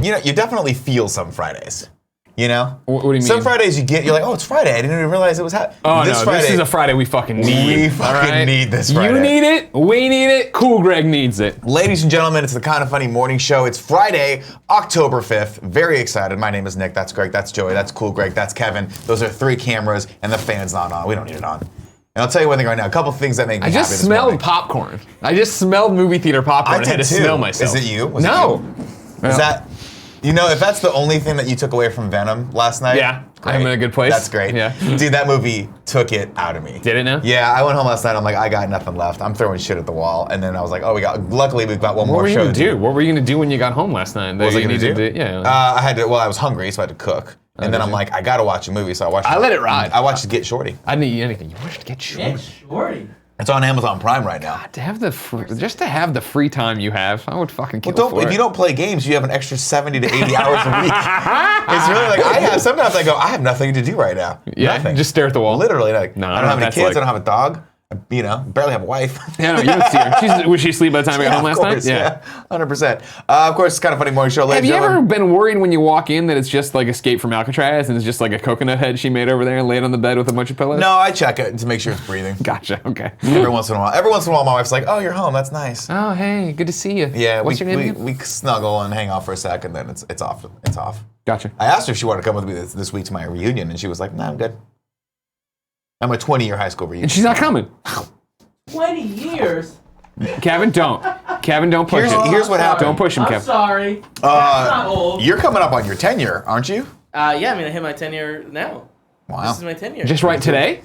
you definitely feel some Fridays. You know? What do you mean? Some Fridays you're like, oh, it's Friday. I didn't even realize it was happening. Oh, this is a Friday we fucking need. We fucking need this Friday. You need it. We need it. Cool Greg needs it. Ladies and gentlemen, it's the Kind of Funny Morning Show. It's Friday, October 5th. Very excited. My name is Nick. That's Greg. That's Joey. That's Cool Greg. That's Kevin. Those are 3 cameras, and the fan's not on. We don't need it on. And I'll tell you one thing right now. A couple things that make me happy this morning. I just smelled popcorn. I just smelled movie theater popcorn. I had to smell myself. Is it you? No. Is that... You know, if that's the only thing that you took away from Venom last night, I'm in a good place. That's great. Yeah. Dude, that movie took it out of me. Did it now? Yeah, I went home last night. I'm like, I got nothing left. I'm throwing shit at the wall. And then I was like, luckily we've got one more show to do. What were you going to do when you got home last night? What was I going to do? Yeah. I was hungry, so I had to cook. And then I'm like, I got to watch a movie, so I watched it. I let it ride. I watched Get Shorty. I didn't eat anything. You watched Get Shorty? Get Shorty? It's on Amazon Prime right now. God, to have the free time you have, I would fucking kill for it. If you don't play games, you have an extra 70 to 80 hours a week. It's really like, sometimes I go, I have nothing to do right now. Yeah, nothing. Just stare at the wall. Literally, like, no, I don't have any kids, I don't have a dog. Barely have a wife. Yeah, no, you don't see her. Was she asleep by the time we got home last night? Yeah, 100%. Of course, it's Kind of Funny Morning Show. Have you ever been worried when you walk in that it's just like Escape from Alcatraz and it's just like a coconut head she made over there and laid on the bed with a bunch of pillows? No, I check it to make sure it's breathing. Gotcha, okay. Every once in a while, my wife's like, oh, you're home, that's nice. Oh, hey, good to see you. Yeah, What's your name? We snuggle and hang out for a second, then it's off. It's off. Gotcha. I asked her if she wanted to come with me this week to my reunion, and she was like, no, I'm good. I'm a 20-year high school reunion. And she's not coming. 20 years? Kevin, don't. Kevin, don't push him. Here's what happened. Don't push him, Kevin. I'm sorry. That's not old. You're coming up on your 10-year, aren't you? Yeah, I mean, I hit my 10-year now. Wow. This is my 10-year. Just right today?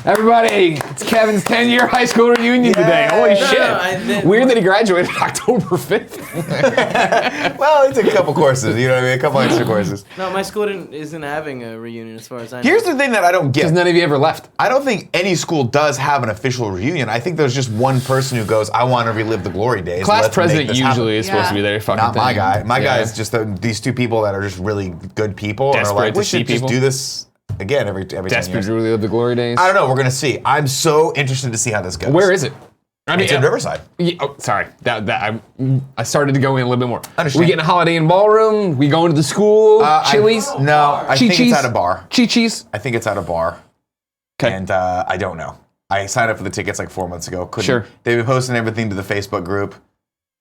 Everybody, it's Kevin's 10-year high school reunion today. Holy shit. Weird that he graduated October 5th. Well, he took a couple courses, you know what I mean? A couple extra courses. No, my school isn't having a reunion as far as I know. Here's the thing that I don't get. Because none of you ever left. I don't think any school does have an official reunion. I think there's just one person who goes, I want to relive the glory days. Class president usually is supposed to be there. Not my guy. My guy is just these 2 people that are just really good people. Desperate and are like, we to see should just people. do this again every 10 years. Desperate to relive the glory days. I don't know. We're going to see. I'm so interested to see how this goes. Where is it? I mean, it's in Riverside. Oh, sorry. I started to go in a little bit more. Understand. We getting a Holiday Inn ballroom? We going to the school? Chili's? No, I think it's at a bar. Chi-Chi's? I think it's at a bar. Okay. And I don't know. I signed up for the tickets like 4 months ago. Sure. They've been posting everything to the Facebook group.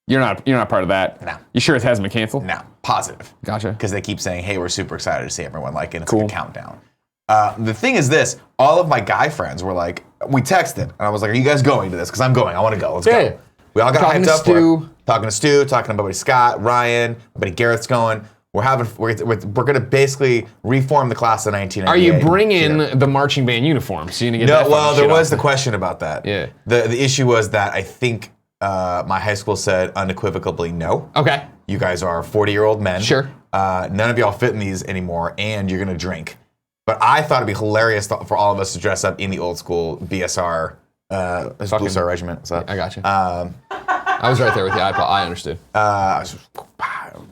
You're not part of that? No. You sure it hasn't been canceled? No. Positive. Gotcha. Because they keep saying, hey, we're super excited to see everyone. Like, and it's Cool. like a countdown. The thing is this, all of my guy friends were like, we texted, and I was like, are you guys going to this? Because I'm going, I want to go, let's go. We all got hyped up. Talking to Stu, talking to my buddy Scott, Ryan, my buddy Garrett's going. We're going to basically reform the class of 1998. Are you bringing the marching band uniforms? So you're going to get there was the question about that. Yeah. The issue was that I think my high school said unequivocally no. Okay. You guys are 40-year-old men. Sure. None of y'all fit in these anymore, and you're going to drink. But I thought it'd be hilarious for all of us to dress up in the old school BSR, Blue Star Regiment. So, I got you. I was right there with you. I understood. I was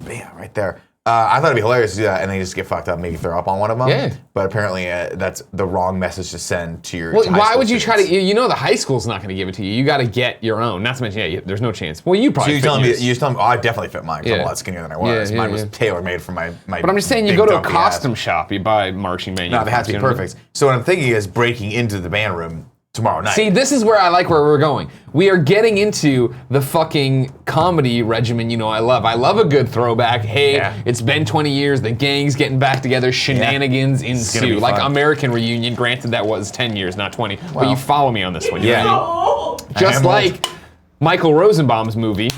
right there. I thought it'd be hilarious to do that, and then you just get fucked up and maybe throw up on one of them. Yeah. But apparently that's the wrong message to send to your. Well, to high why school would you students. try to? You know, the high school's not going to give it to you. You got to get your own. Not to mention, there's no chance. Well, you probably. So you're telling me, oh, I definitely fit mine. 'Cause I'm a lot skinnier than I was. Yeah, Mine was tailor made for my. But I'm just saying, you go to a costume shop, you buy marching band. No, they have to be perfect. So what I'm thinking is breaking into the band room tomorrow night. See, this is where I like where we're going. We are getting into the fucking comedy regimen I love. I love a good throwback. Hey, it's been 20 years, the gang's getting back together, shenanigans ensue. Like American Reunion, granted that was 10 years, not 20. Well, but you follow me on this one. Just like Michael Rosenbaum's movie.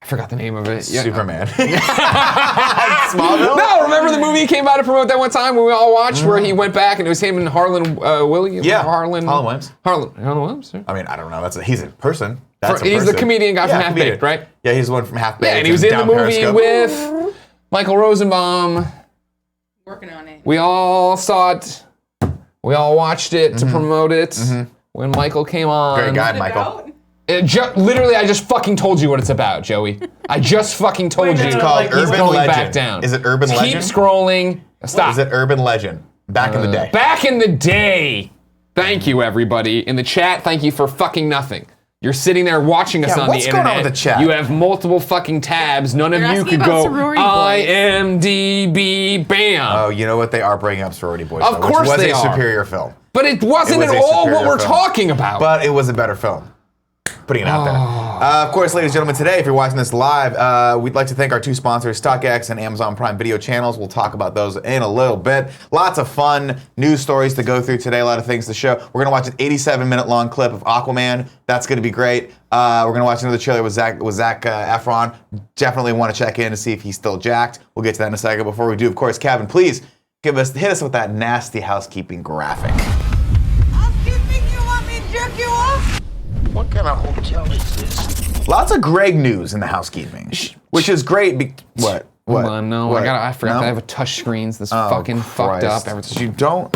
I forgot the name of it. Superman. Smallville? No, remember the movie he came out to promote that one time when we all watched where he went back and it was him and Harlan Williams? Yeah. Harlan Williams. Harlan Williams? I mean, I don't know. He's a person. He's the comedian guy from Half Baked, right? Yeah, he's the one from Half Baked. Yeah, and he was in the movie with Michael Rosenbaum. Working on it. We all saw it. We all watched it to promote it when Michael came on. Great guy, Michael. Literally, I just fucking told you what it's about, Joey. I just fucking told you. It's called He's Urban going Legend. back down. Is it Urban Legend? Keep scrolling. Stop. Is it Urban Legend? Back in the day. Back in the day. Thank you, everybody. In the chat, thank you for fucking nothing. You're sitting there watching us on the internet. What's going on with the chat? You have multiple fucking tabs. None of you could go IMDb bam. Oh, you know what? They are bringing up Sorority Boys. Of course they are. Which was a superior film. But it wasn't at all what we're talking about. But it was a better film. Putting it out there. Of course, ladies and gentlemen, today, if you're watching this live, we'd like to thank our two sponsors, StockX and Amazon Prime Video channels. We'll talk about those in a little bit. Lots of fun news stories to go through today, a lot of things to show. We're going to watch an 87-minute long clip of Aquaman. That's going to be great. We're going to watch another trailer with Zach Efron. Definitely want to check in to see if he's still jacked. We'll get to that in a second. Before we do, of course, Kevin, please hit us with that nasty housekeeping graphic. Housekeeping, you want me to jerk you off? What kind of hotel is this? Lots of Greg news in the housekeeping, which is great. What? Hold on, no, What? I forgot No? that I have a touch screens. This fucking fucked up. You don't.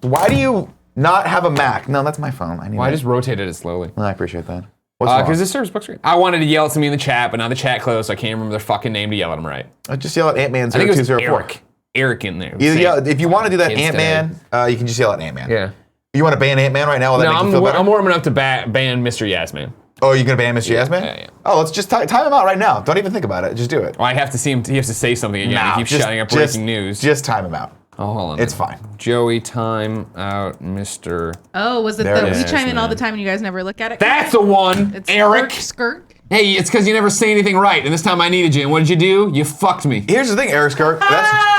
Why do you not have a Mac? No, that's my phone. I need. Well, I just rotated it slowly. I appreciate that. What's wrong? Because this serves book screen. I wanted to yell at somebody in the chat, but now the chat closed, so I can't remember their fucking name to yell at them right. Just yell at Ant-Man I think it was 0204. Eric in there. If you want to do that, Instead Ant-Man, you can just yell at Ant-Man. Yeah. You want to ban Ant-Man right now? Will that make you feel better? I'm warm enough to ban Mr. Yasman. Oh, you're gonna ban Mr. Yasman? Yeah. Oh, let's just time him out right now. Don't even think about it. Just do it. Well, I have to see him. He has to say something again. He keeps shouting up breaking news. Just time him out. Oh, hold on. It's fine. Joey, time out, Mr. Oh, was it There the it we is, chime in all man. the time and you guys never look at it? That's the one, It's Eric. Skirt. Hey, it's because you never say anything right, and this time I needed you. And what did you do? You fucked me. Here's the thing, Eric Skirk.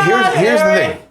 Here's the thing.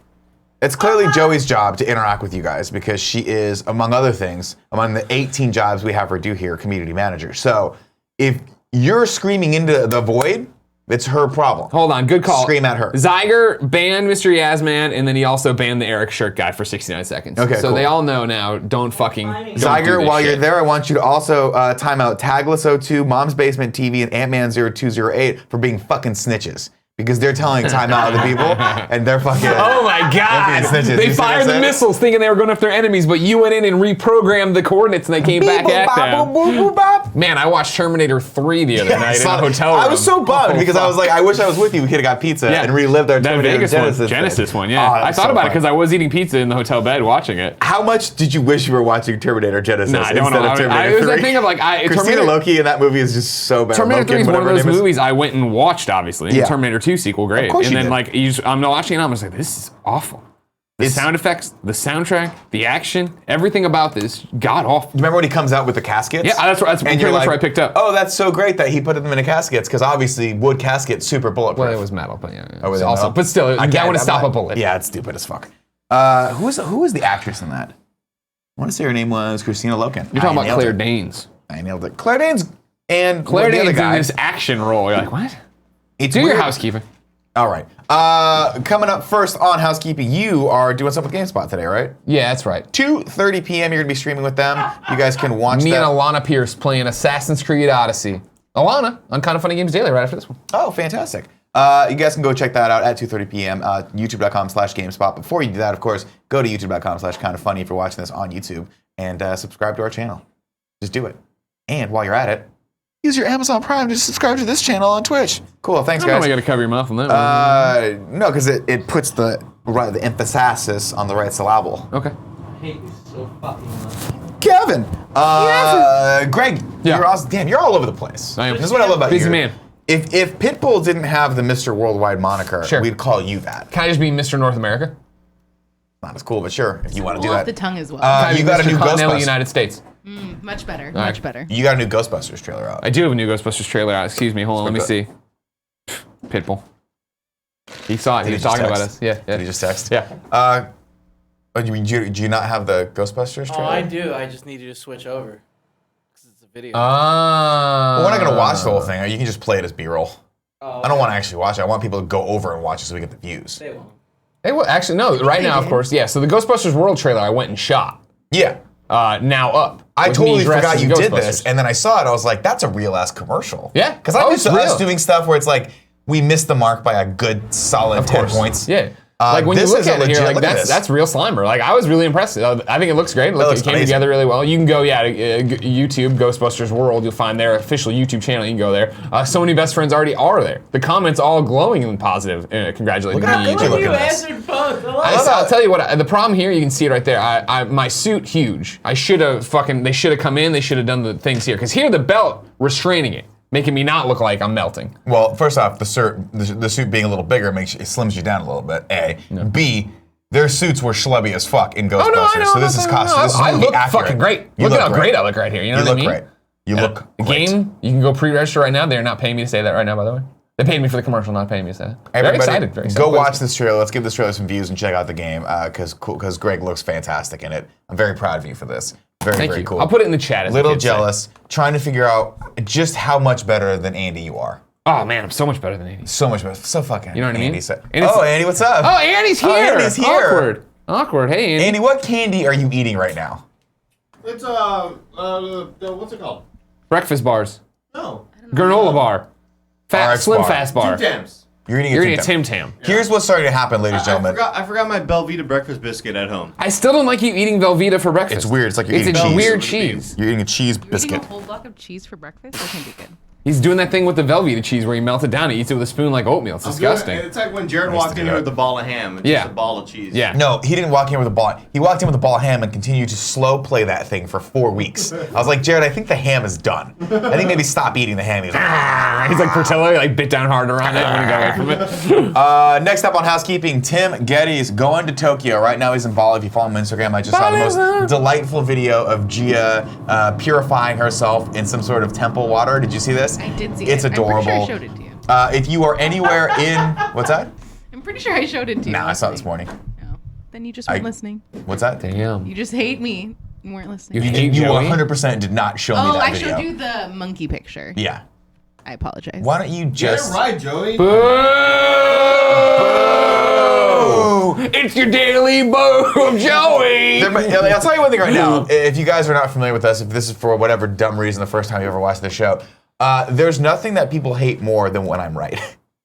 It's clearly Joey's job to interact with you guys because she is, among other things, among the 18 jobs we have her do here, community manager. So if you're screaming into the void, it's her problem. Hold on, good call. Scream at her. Zyger banned Mr. Yasman, and then he also banned the Eric Shirt guy for 69 seconds. Okay, so cool. they all know now, don't fucking Zyger, while you're there, I want you to also time out Tagless02, Mom's Basement TV, and Ant-Man0208 for being fucking snitches. Because they're telling time out to the people, and they're fucking... Oh my God! They're being snitches. They You see what I'm fired the saying? missiles thinking they were going after their enemies, but you went in and reprogrammed the coordinates, and they came back at them. Man, I watched Terminator 3 the other night in a hotel room. I was so bummed because I was like, I wish I was with you. We could have got pizza and relived our that Terminator Vegas Genesis one, thing. yeah. Oh, that I was thought so about it fun. because I was eating pizza in the hotel bed watching it. How much did you wish you were watching Terminator Genesis Nah, I don't instead know. of Terminator It was 3? that thing of like, Christina Loki in that movie is just so bad. Terminator 3 is one of those Loken, movies I went and watched, obviously. Yeah. Terminator 2 sequel, great. Of course and you then did. like I'm watching it, and I'm just like, this is awful. The sound effects, the soundtrack, the action, everything about this, god awful. Remember when he comes out with the caskets? Yeah, that's and pretty much where I picked up. Oh, that's so great that he put them in the caskets because obviously wood caskets super bulletproof. Well, it was metal, but yeah. Oh, was it also, metal? but still, that would stop a bullet. Yeah, it's stupid as fuck. Who was the actress in that? I want to say her name was Christina Loken. You're talking about Claire Danes. I nailed it. Claire Danes and Claire the other Danes in guy. this action role. You're like, what? It's Do your weird. housekeeping. All right. Coming up first on housekeeping, you are doing something with GameSpot today, right? Yeah, that's right. 2:30 p.m. You're gonna be streaming with them. You guys can watch Me that. and Alana Pierce playing Assassin's Creed Odyssey. Alana on Kind of Funny Games Daily right after this one. Oh, fantastic. You guys can go check that out at 2:30 p.m. YouTube.com/GameSpot. Before you do that, of course, go to YouTube.com/KindofFunny if you're watching this on YouTube and subscribe to our channel. Just do it. And while you're at it, use your Amazon Prime to subscribe to this channel on Twitch. Cool, thanks I don't know guys. I gotta cover your mouth on that one. No, because it puts the emphasis on the right syllable. Okay. I hate you so fucking much. Kevin, Greg, Yeah. you're awesome. Damn, you're all over the place. I am. This is what I love about you. Busy man. If Pitbull didn't have the Mr. Worldwide moniker, Sure. we'd call you that. Can I just be Mr. North America? Not as cool, but sure, if you want to do Off that. the tongue as well. Can I You be got a Mr. new Continental Ghostbusters. United States. Much better. right. Much better. You got a new Ghostbusters trailer out. I do have a new Ghostbusters trailer out. Excuse me, hold on, let me What's see. Pitbull. He saw it. He was just talking about text? us. Yeah, yeah. Did he just text? Yeah. Do you not have the Ghostbusters Oh, trailer? I do. I just need you to switch over. Because it's a video. Ah. Well, we're not going to watch the whole thing. You can just play it as B-roll. Oh, I don't want to actually watch it. I want people to go over and watch it so we get the views. They won't. Hey, well, actually, no. Right they now, of did. course, yeah. So the Ghostbusters World trailer, I went and shot. Yeah. Now up. I with me totally dressed forgot as you did this, Ghostbusters. and then I saw it. I was like, "That's a real ass commercial." Yeah. because I'm Oh, used to it's us real. doing stuff where it's like we missed the mark by a good solid 10 points. Yeah. Like when you this look is at it here, legit. like Look at this. that's real Slimer. Like I was really impressed. I think it looks great. I think it looks great. I think it looks great. I think it looks great. Look, looks it came amazing. together really well. You can go, YouTube, Ghostbusters World. You'll find their official YouTube channel. You can go there. So many best friends already are there. The comments all glowing and positive, congratulating Look at how me. good you look in this. answered both. I'll tell you what. The problem here, you can see it right there. My suit huge. They should have come in. They should have done the things here because here the belt restraining it, making me not look like I'm melting. Well, first off, the suit being a little bigger it slims you down a little bit. A. No. B. Their suits were schlubby as fuck in Ghostbusters, I know, so this is costume. This is I gonna be look accurate. fucking great. You Look at how great. great I look right here. You know what I mean? You look great. You look The great. game, you can go pre-register right now. They're not paying me to say that right now, by the way. They paid me for the commercial, not paying me to say that. Everybody, Very excited. go watch this trailer. Let's give this trailer some views and check out the game because Greg looks fantastic in it. I'm very proud of you for this. Very, very cool. I'll put it in the chat. As the Little kids say. jealous, trying to figure out just how much better than Andy you are. Oh man, I'm so much better than Andy. So much better. So fucking. You know what I mean? Andy said, And oh, Andy, what's up? Oh, Andy's here. Andy's here. Awkward. Hey, Andy. Andy, what candy are you eating right now? It's what's it called? Breakfast bars. No. Granola bar. RX Slim bar. Fast bar. Tim Tams. You're eating You're eating a Tim Tam. Here's what's starting to happen, ladies and gentlemen. I forgot my Belvita breakfast biscuit at home. I still don't like you eating Velveeta for breakfast. It's weird. It's like you're eating It's a cheese. weird cheese. You're eating a cheese You're biscuit. eating a whole block of cheese for breakfast? That can be good. He's doing that thing with the Velveeta cheese where he melts it down and eats it with a spoon like oatmeal. It's disgusting. It's like when Jared walked in here with a ball of ham. It's just a ball of cheese. Yeah. No, he didn't walk in with a ball. He walked in with a ball of ham and continued to slow play that thing for 4 weeks. I was like, Jared, I think the ham is done. I think maybe stop eating the ham. He's like, He's like Portillo, he like bit down harder on it. I'm gonna go away from it. next up on housekeeping, Tim Gettys going to Tokyo. Right now he's in Bali. If you follow him on Instagram, I just saw the most delightful video of Gia purifying herself in some sort of temple water. Did you see this? I did see It's it. adorable. I'm pretty sure I showed it to you. If you are anywhere in, what's that? I'm pretty sure I showed it to you. Nah, I last saw it this week. morning. No. Then you just weren't listening. What's that? Damn. You just hate me. You weren't listening. You hate You Joey? 100% did not show me Oh, that I video. showed you the monkey picture. Yeah. I apologize. Why don't you Get just... it right, Joey. Oh! It's your daily bow of Joey. I'll tell you one thing right now. If you guys are not familiar with us, if this is for whatever dumb reason the first time you ever watched the show, there's nothing that people hate more than when I'm right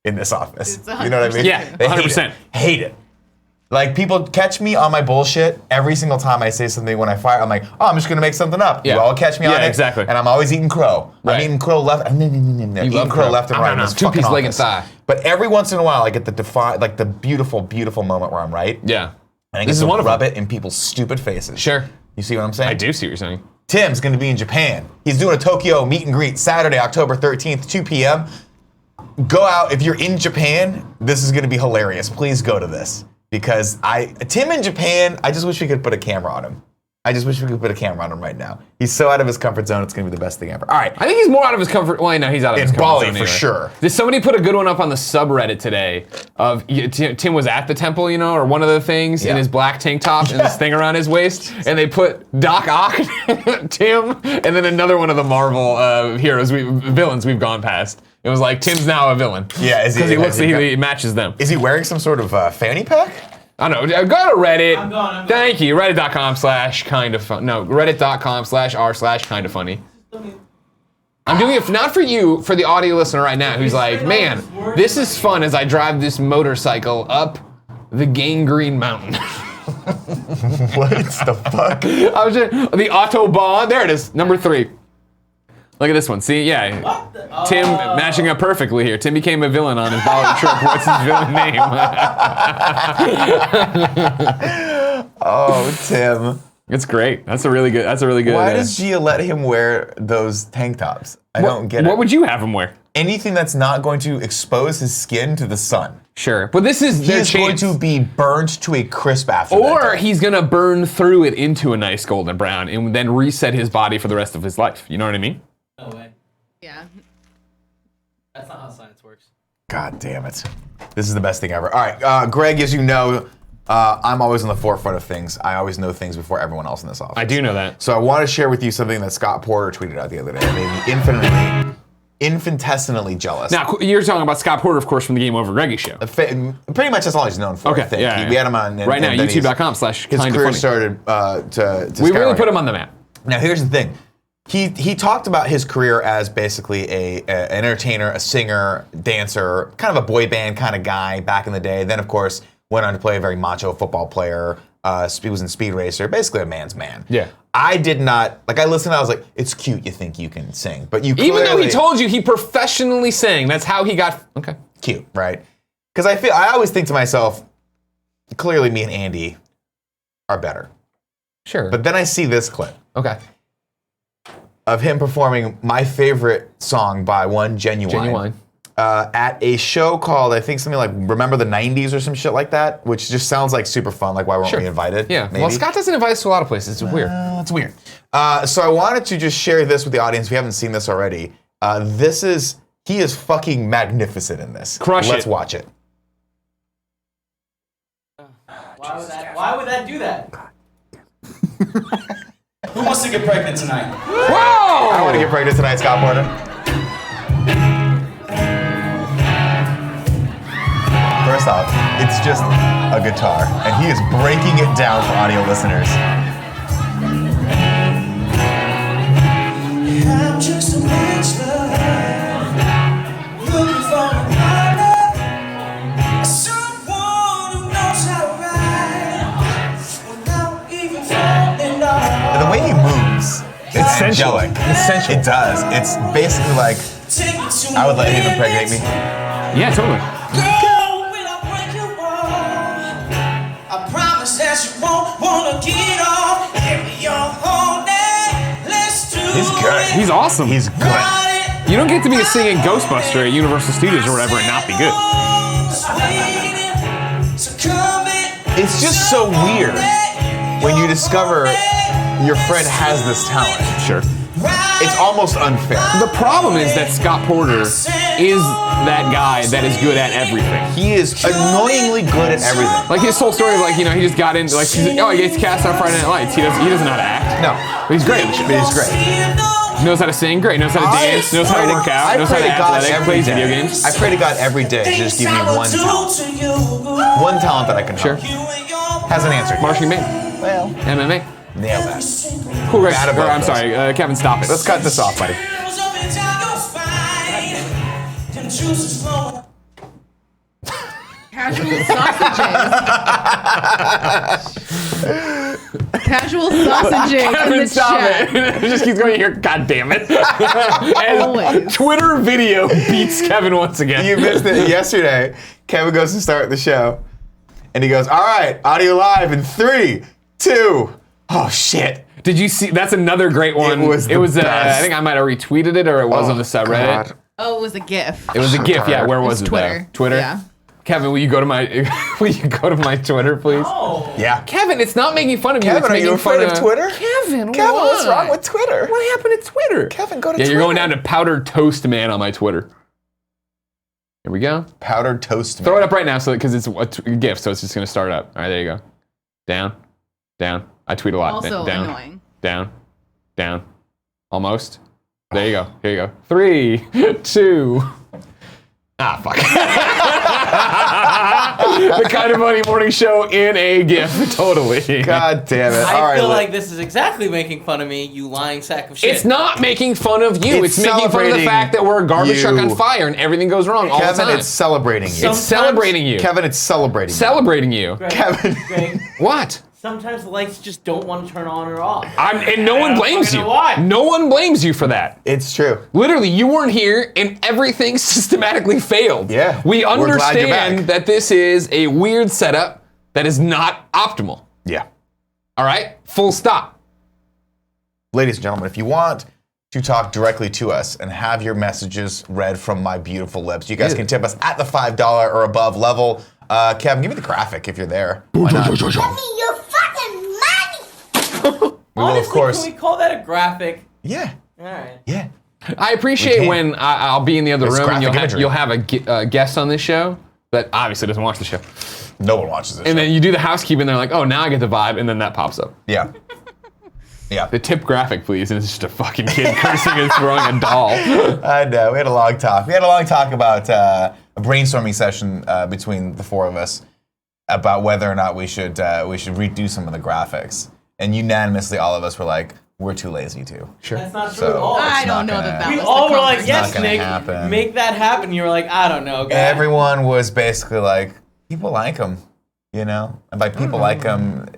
in this office. It's You know what I mean? 100%. Yeah, They 100%. Hate it. Like, people catch me on my bullshit every single time I say something when I fire. I'm like, oh, I'm just going to make something up. Yeah. You all catch me on Yeah, it. exactly. And I'm always eating crow. Right. I'm eating crow left. I'm eating love crow crow. left and right in this Two-piece fucking leg and office. thigh. But every once in a while, I get the beautiful, beautiful moment where I'm right. Yeah. And I This get is to one of rub them. it in people's stupid faces. Sure. You see what I'm saying? I do see what you're saying. Tim's going to be in Japan. He's doing a Tokyo meet and greet Saturday, October 13th, 2 p.m. Go out. If you're in Japan, this is going to be hilarious. Please go to this. Because Tim in Japan, I just wish we could put a camera on him. I just wish we could put a camera on him right now. He's so out of his comfort zone, it's going to be the best thing ever. All right. I think he's more out of his comfort. Well, no, he's out of his In comfort Bali, zone for anyway. sure. Did somebody put a good one up on the subreddit today of Tim was at the temple, or one of the things in his black tank top and this thing around his waist, and they put Doc Ock, Tim, and then another one of the Marvel villains we've gone past. It was like Tim's now a villain. Yeah, is he? Because he matches them. Is he wearing some sort of fanny pack? I don't know. Go to Reddit. I'm gone. Thank you. Reddit.com/kindoffunny. No, Reddit.com/r/kindoffunny. I'm doing it not for you, for the audio listener right now who's like, man, this is fun as I drive this motorcycle up the Gangrene Mountain. What the fuck? I was just, the Autobahn. There it is. Number 3. Look at this one. See, yeah. Tim matching up perfectly here. Tim became a villain on his Bali trip. What's his villain name? Oh, Tim. It's great. That's a really good. Why does Gia let him wear those tank tops? I don't get it. What would you have him wear? Anything that's not going to expose his skin to the sun. Sure, but this is He their is going chance. to be burnt to a crisp after that Or day. he's gonna burn through it into a nice golden brown and then reset his body for the rest of his life. You know what I mean? No way. Yeah. That's not how science works. God damn it. This is the best thing ever. All right, Greg, as you know, I'm always on the forefront of things. I always know things before everyone else in this office. I do know that. So I want to share with you something that Scott Porter tweeted out the other day. It made me infinitesimally jealous. Now you're talking about Scott Porter, of course, from the Game Over Greggy show. Pretty much that's all he's known for. Okay, I think. yeah. We had him on. Right now, and then his YouTube.com/kindoffunny. career started to We really skyrocket. put him on the map. Now here's the thing. He talked about his career as basically an entertainer, a singer, dancer, kind of a boy band kind of guy back in the day. Then of course went on to play a very macho football player. He was in Speed Racer, basically a man's man. Yeah. I did not, I listened, I was like, it's cute you think you can sing, but you Even though he told you he professionally sang, that's how he got, okay. Cute, right? Because I always think to myself, clearly me and Andy are better. Sure. But then I see this clip. Okay. Of him performing my favorite song by one Genuine. At a show called, I think something like Remember the 90s or some shit like that, which just sounds like super fun. Like, why weren't we invited? Yeah. Maybe? Well, Scott doesn't invite us to a lot of places. It's weird. It's weird. So I wanted to just share this with the audience if you haven't seen this already. He is fucking magnificent in this. Let's watch it. Why would that do that? Who wants to get pregnant tonight? Whoa! I want to get pregnant tonight, Scott Porter. First off, it's just a guitar, and he is breaking it down for audio listeners. I'm just a bachelor, looking for a partner, someone who knows how to ride without even falling off. And the way he moves, it's angelic. Essential. It does. It's basically like, I would let him impregnate me. Yeah, totally. Girl, will I break you off? I promise that you won't wanna get off. If you're holding, let's do He's good. He's awesome. He's good. You don't get to be a singing Ghostbuster at Universal Studios or whatever and not be good. It's just so weird when you discover your friend has this talent. Sure. It's almost unfair. The problem is that Scott Porter is that guy that is good at everything. He is annoyingly good at everything. Like his whole story of like, he just got into like, he gets cast on Friday Night Lights. He doesn't know how to act. No. But he's great at the show. But he's great. Knows how to sing, great. Knows how to dance, knows how to work out, knows how to athletic, plays video games. I pray to God every day to just give me one talent. One talent that I can help. Has an answer. Marching band. Well. MMA. Nail that. Cool, Greg. I'm sorry, Kevin, stop it. Let's cut this off, buddy. Casual sausages. Casual sausages in Kevin, the stop chat. it. It just keeps going here. God damn it. And Always. Twitter video beats Kevin once again. You missed it yesterday. Kevin goes to start the show, and he goes, all right, audio live in 3, 2. Oh, shit. Did you see? That's another great one. It was the best. I think I might have retweeted it, or it was on the subreddit. God. Oh, it was a GIF. It was a GIF. Yeah, where was it? Twitter. Though? Twitter. Yeah. Kevin, will you go to my Twitter, please? Oh. Yeah. Kevin, it's not making fun of you. Kevin, it's are making you afraid fun of Twitter? Kevin, Kevin, what? what's wrong with Twitter? What happened to Twitter? Kevin, go to Yeah, Twitter. you're going down to Powdered Toast Man on my Twitter. Here we go. Powdered Toast Man. Throw it up right now, because it's a GIF, so it's just gonna start up. All right, there you go. Down, down. I tweet a lot. Also down, annoying. down, down. Almost. There you go. Here you go. 3, 2. Ah, fuck. The Kind of Funny morning show in a GIF. Totally. God damn it. I feel like this is exactly making fun of me, you lying sack of shit. It's not making fun of you. It's making fun of the celebrating fact that we're a garbage you. truck on fire and everything goes wrong all the Kevin, time. it's celebrating you. It's celebrating you. Kevin, it's celebrating you. Celebrating you. Kevin. Greg, What? sometimes the lights just don't want to turn on or off. And no one blames you. Why? No one blames you for that. It's true. Literally, you weren't here and everything systematically failed. Yeah. We We're glad you're understand back. that this is a weird setup that is not optimal. Yeah. All right? Full stop. Ladies and gentlemen, if you want to talk directly to us and have your messages read from my beautiful lips, you guys can tip us at the $5 or above level. Kevin, give me the graphic if you're there. Why not? Give me your fucking money! We will, Honestly, of course. can we call that a graphic? Yeah. All right. Yeah. I appreciate when I'll be in the other It's room and graphic you'll imagery. have a guest on this show that obviously doesn't watch the show. No one watches this. And show. then you do the housekeeping and they're like, oh, now I get the vibe, and then that pops up. Yeah. Yeah. The tip graphic, please, and it's just a fucking kid cursing and throwing a doll. I know. We had a long talk. We had a long talk about a brainstorming session between the four of us about whether or not we should redo some of the graphics. And unanimously, all of us were like, we're too lazy to. Sure. That's not true So- at all. I don't know gonna- that We was all the were like, conversation. yes, gonna Nick, happen. make that happen. You were like, I don't know, guys. Everyone was basically like, people like them. You know, and by people like him,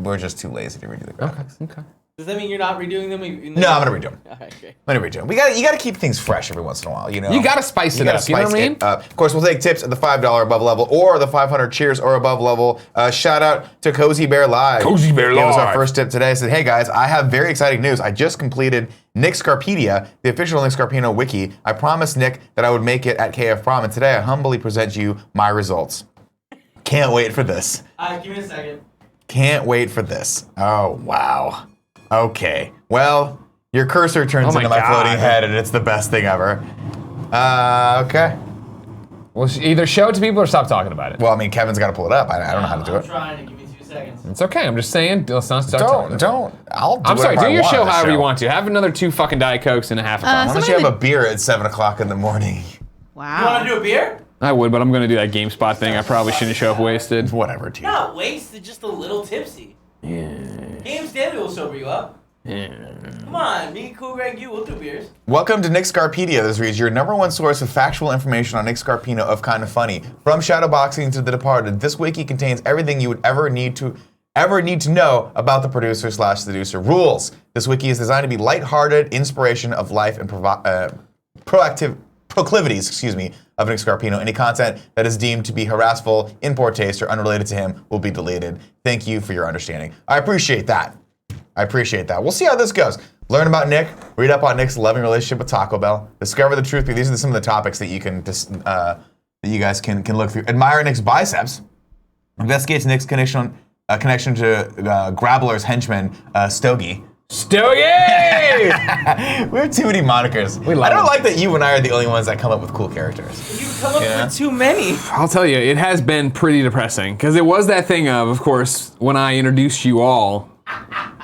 we're just too lazy to redo the graphics. Okay. Does that mean you're not redoing them? No, I'm gonna redo them. Okay. I'm gonna redo them. You gotta keep things fresh every once in a while. You know, You gotta spice it up. You know what I mean? Of course, we'll take tips at the $5 above level or the 500 cheers or above level. Shout out to Cozy Bear Live. Cozy Bear That was our Live. first tip today. Said, hey guys, I have very exciting news. I just completed Nick Scarpedia, the official Nick Scarpino wiki. I promised Nick that I would make it at KF Prom, and today I humbly present you my results. Can't wait for this. Give me a second. Can't wait for this. Oh, wow. Okay. Well, your cursor turns into my floating head, and it's the best thing ever. Okay. Well, either show it to people or stop talking about it. Well, I mean, Kevin's got to pull it up. I don't know how to do I'm it. trying to give me 2 seconds. It's okay. I'm just saying. Let's not start talking. Don't. I'll do I'm sorry. whatever Do I your want show on this however you show. want to. Have another 2 fucking Diet Cokes and a half a Why cup. don't you have a beer at 7 o'clock in the morning? Wow. You want to do a beer? I would, but I'm gonna do that GameSpot thing. I probably shouldn't show up wasted. Whatever, dude. Not wasted, just a little tipsy. Games Daily will sober you up. Come on, me, Cool Greg, you, we'll do beers. Welcome to Nick Scarpedia. This reads your #1 source of factual information on Nick Scarpino of Kind of Funny. From shadowboxing to The Departed, this wiki contains everything you would ever need to know about the producer/seducer rules. This wiki is designed to be lighthearted inspiration of life and proactive proclivities, of Nick Scarpino. Any content that is deemed to be harassful, in poor taste, or unrelated to him will be deleted. Thank you for your understanding. I appreciate that. We'll see how this goes. Learn about Nick, read up on Nick's loving relationship with Taco Bell, discover the truth. These are some of the topics that you can that you guys can look through. Admire Nick's biceps. Investigates Nick's connection to Grabbler's henchman, Stogie. Stogie! We have too many monikers. I don't like that you and I are the only ones that come up with cool characters. You come up with too many. I'll tell you, it has been pretty depressing because it was that thing of course, when I introduced you all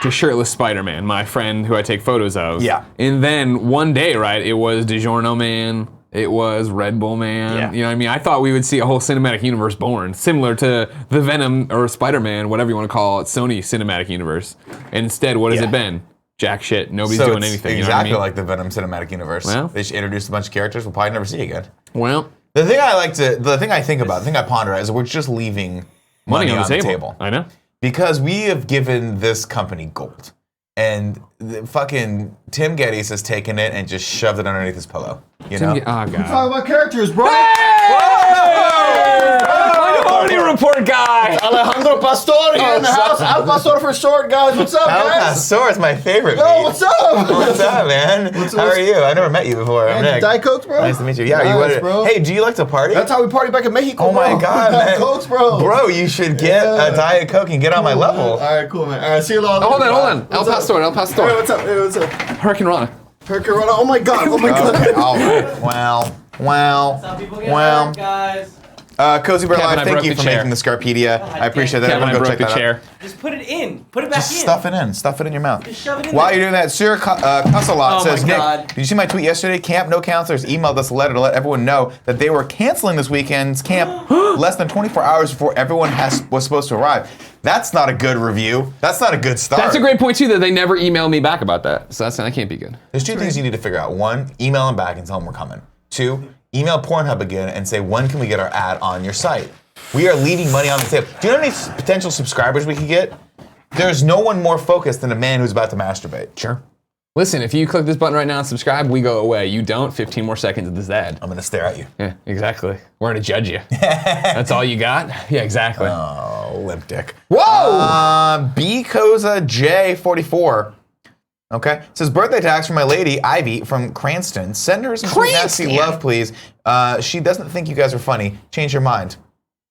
to Shirtless Spider-Man, my friend who I take photos of. Yeah. And then one day, right, it was DiGiorno Man, it was Red Bull Man. Yeah. You know what I mean? I thought we would see a whole cinematic universe born, similar to the Venom or Spider-Man, whatever you want to call it, Sony cinematic universe. And instead, what has it been? Jack shit. Nobody's doing anything. Exactly, you know what I mean? like the Venom cinematic universe. Well. They should introduce a bunch of characters we'll probably never see again. Well, The thing I ponder is we're just leaving money on the table. I know. Because we have given this company gold. And the fucking Tim Gettys has taken it and just shoved it underneath his pillow. You know? Oh, God. Talk about characters, bro. Minority Report guy. Alejandro Pastor here in the house. Al Pastor for short, guys. What's up, Al guys? Pastor is my favorite. Yo, meat. what's up? What's up, man? How are you? I never met you before. I'm Nick. Diet Cokes, bro. Nice to meet you. Yeah, Nice, you bro. Hey, do you like to party? That's how we party back in Mexico, Oh my bro. God, Diet man. Cokes, bro. Bro, you should get a Diet Coke and get on my level. All right, cool, man. All right, see you later. Hold on. El Pastor. Hey, what's up? Hey, what's up? Hurricane Rana. Hurricane Rana. Oh my God. Okay, all right. Well. That's how people get hurt, guys. Cozy Bear Kevin, Live, I thank broke you the for chair. making the Scarpedia. I appreciate that. Kevin, I Everyone go broke check the that chair. out. Just put it in. Put it back Just in. stuff it in. Stuff it in your mouth. Just shove it in While there. you're doing that, Sir Cussalot Oh says, my Nick, God. did you see my tweet yesterday? Camp No Counselors emailed us a letter to let everyone know that they were canceling this weekend's camp less than 24 hours before everyone was supposed to arrive. That's not a good review. That's not a good start. That's a great point, too, that they never emailed me back about that. So that can't be good. There's two things you need to figure out. One, email them back and tell them we're coming. Two, email Pornhub again and say, when can we get our ad on your site? We are leaving money on the table. Do you know how many potential subscribers we could get? There's no one more focused than a man who's about to masturbate. Sure. Listen, if you click this button right now and subscribe, we go away. You don't, 15 more seconds of this ad. I'm going to stare at you. Yeah, exactly. We're going to judge you. That's all you got? Yeah, exactly. Oh, limp dick. Whoa! B-Koza J44. Okay. Says, birthday tax for my lady, Ivy, from Cranston. Send her some sweet nasty love, please. She doesn't think you guys are funny. Change your mind.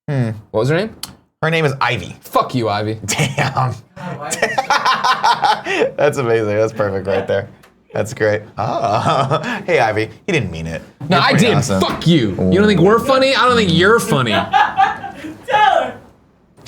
What was her name? Her name is Ivy. Fuck you, Ivy. Damn. That's amazing. That's perfect right there. That's great. Oh. Hey, Ivy. He didn't mean it. No, I did. Awesome. Fuck you. You don't think we're funny? I don't think you're funny.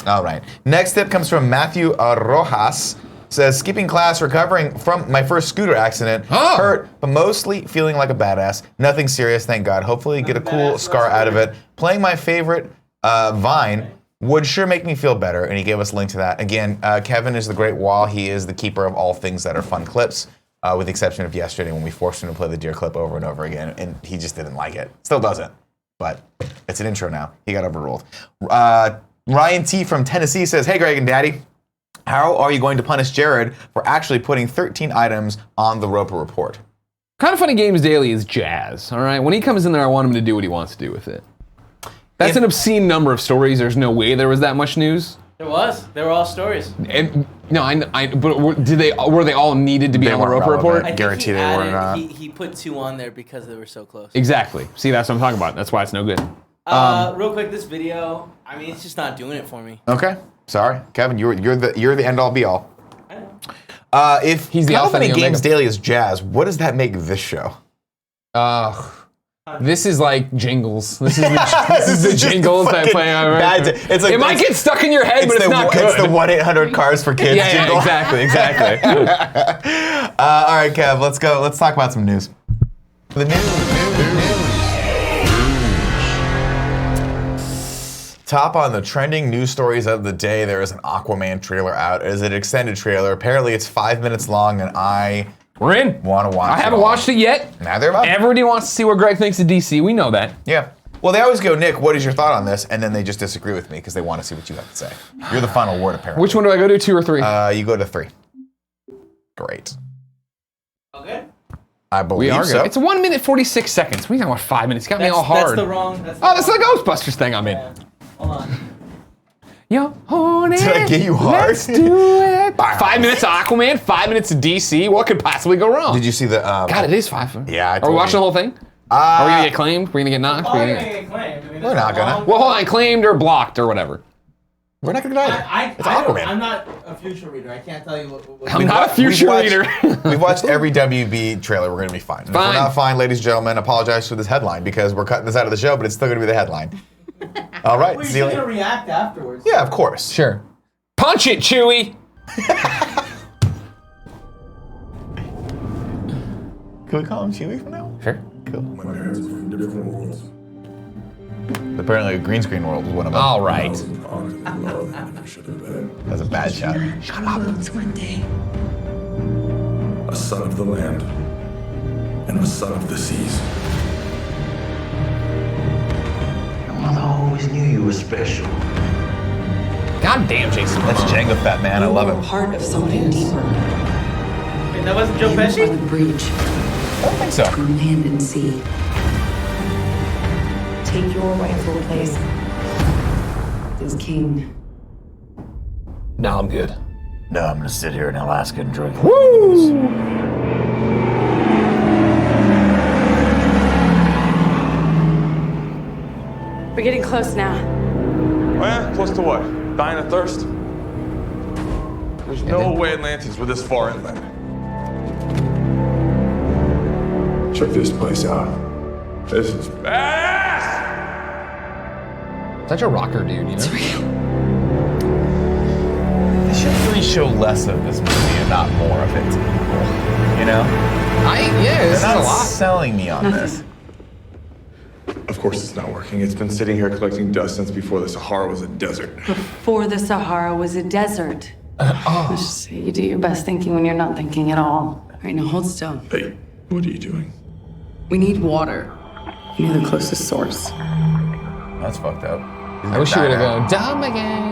All right. Next tip comes from Matthew Rojas. Says, skipping class, recovering from my first scooter accident. Oh. Hurt, but mostly feeling like a badass. Nothing serious, thank God. Hopefully get a cool scar out of it. Playing my favorite Vine would sure make me feel better, and he gave us a link to that. Again, Kevin is the great wall. He is the keeper of all things that are fun clips, with the exception of yesterday when we forced him to play the deer clip over and over again, and he just didn't like it. Still doesn't, but it's an intro now. He got overruled. Ryan T from Tennessee says, hey, Greg and Daddy. How are you going to punish Jared for actually putting 13 items on the Roper report? Kind of Funny Games Daily is jazz, all right? When he comes in there, I want him to do what he wants to do with it. That's an obscene number of stories. There's no way there was that much news. There was. They were all stories. And, but were they all needed to be on the Roper report? I guarantee they were not. He put 2 on there because they were so close. Exactly. See, that's what I'm talking about. That's why it's no good. Real quick, this video, I mean, it's just not doing it for me. Okay. Sorry. Kevin, you're the end all be all. I know. If He's the Alpha and the Games Omega. Daily is jazz, what does that make this show? This is like jingles. This is the jingles that play on it's like, it might get stuck in your head, but it's not good. It's the 1-800-CARS-FOR-KIDS jingle. Exactly. All right, Kev, let's go. Let's talk about some news. The news. Top on the trending news stories of the day, there is an Aquaman trailer out. It is an extended trailer. Apparently, it's 5 minutes long, and we're in. Want to watch it. I haven't watched it yet. Neither have I. Everybody wants to see what Greg thinks of DC. We know that. Yeah. Well, they always go, Nick, what is your thought on this? And then they just disagree with me because they want to see what you have to say. You're the final word, apparently. Which one do I go to, 2 or 3? You go to 3. Great. Okay. I believe We are so. good. It's 1 minute 46 seconds. We got about 5 minutes. Got me all hard. That's the wrong. That's the Ghostbusters thing I'm in. Yeah. Hold on. Yo, horny. Did I get you hard? Let's do it. 5 minutes of Aquaman, 5 minutes of DC. What could possibly go wrong? Did you see the... God, it is 5. Yeah, Are we watching the whole thing? Are we going to get claimed? We're going to get knocked? We're gonna get claimed. I mean, We're not gonna. Well, hold on. Claimed or blocked or whatever. We're not going to get either. It's Aquaman. I'm not a future reader. I can't tell you what I'm not a future reader. We've watched every WB trailer. We're going to be fine. And if we're not fine, ladies and gentlemen, apologize for this headline because we're cutting this out of the show, but it's still going to be the headline. All right. Well, you're going to react afterwards. Yeah, of course. Sure. Punch it, Chewie. Can we call him Chewie from now? Sure. Cool. My parents were from different worlds. Apparently, a green screen world was one of them. All right. That's a bad shot. Shut up. One day. A son of the land and a son of the seas. Your mother always knew you were special. God damn, Jason. That's Jango Fat Man. I love it. Part of something deeper. Wait, that wasn't Joe Pesci? The breach. I don't think so. On land and sea. Take your rightful place as king. No, I'm good. No, I'm gonna sit here in Alaska and drink. Woo! We're getting close now. Well, close to what? Dying of thirst? There's no way Atlanteans were this far inland. Check this place out. This is badass! Such a rocker dude, you know? They should really show less of this movie and not more of it to people. You know? This is a They're not lot. selling me on this. Of course it's not working. It's been sitting here collecting dust since before the Sahara was a desert. Before the Sahara was a desert. You do your best thinking when you're not thinking at all. All right, now hold still. Hey, what are you doing? We need water. Near the closest source. That's fucked up. I wish you would have gone dumb again.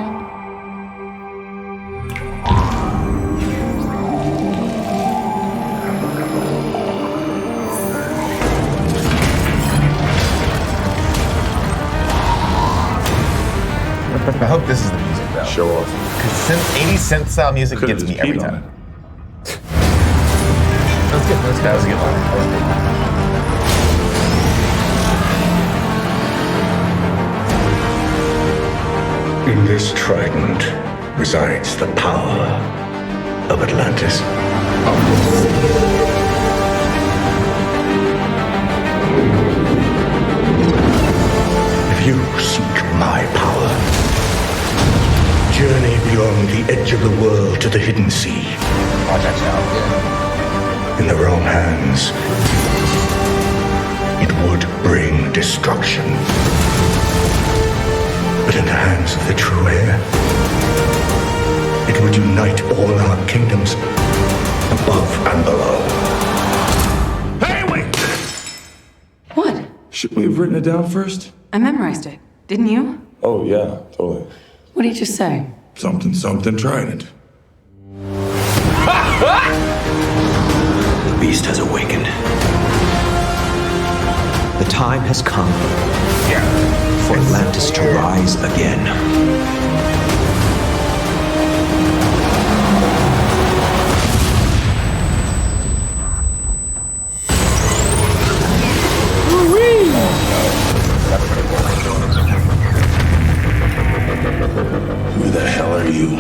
I hope this is the music though. Show off. Because 80s synth style music gets me every time. That's good. That was a good one. In this trident resides the power of Atlantis. If you seek my power, journey beyond the edge of the world to the hidden sea. Watch that show. In the wrong hands, it would bring destruction. But in the hands of the true heir, it would unite all our kingdoms, above and below. Hey, wait! What? Should we have written it down first? I memorized it. Didn't you? Oh, yeah, totally. What did you say? Something trident. The beast has awakened. The time has come for Atlantis to rise again. Who the hell are you?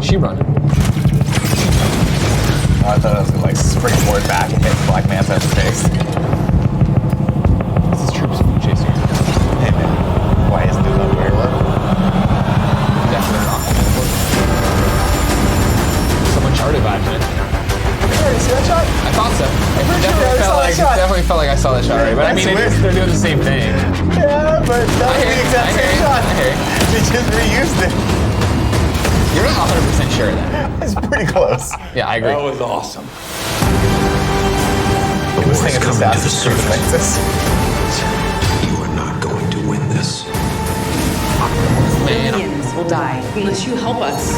She running. I thought I was gonna like springboard back and hit Black Manta's face. This is troops chasing you. Hey man, why isn't it up where we're? Definitely not. Some Uncharted vibes, man. Did you already see that shot? I thought so. Definitely felt like I saw that shot already. But I mean, they're doing the same thing. Yeah, but that was the exact same shot. They just reused it. You're not 100% sure of that. It's pretty close. Yeah, I agree. That was awesome. The war is coming to the surface. You are not going to win this. Millions will die unless you help us.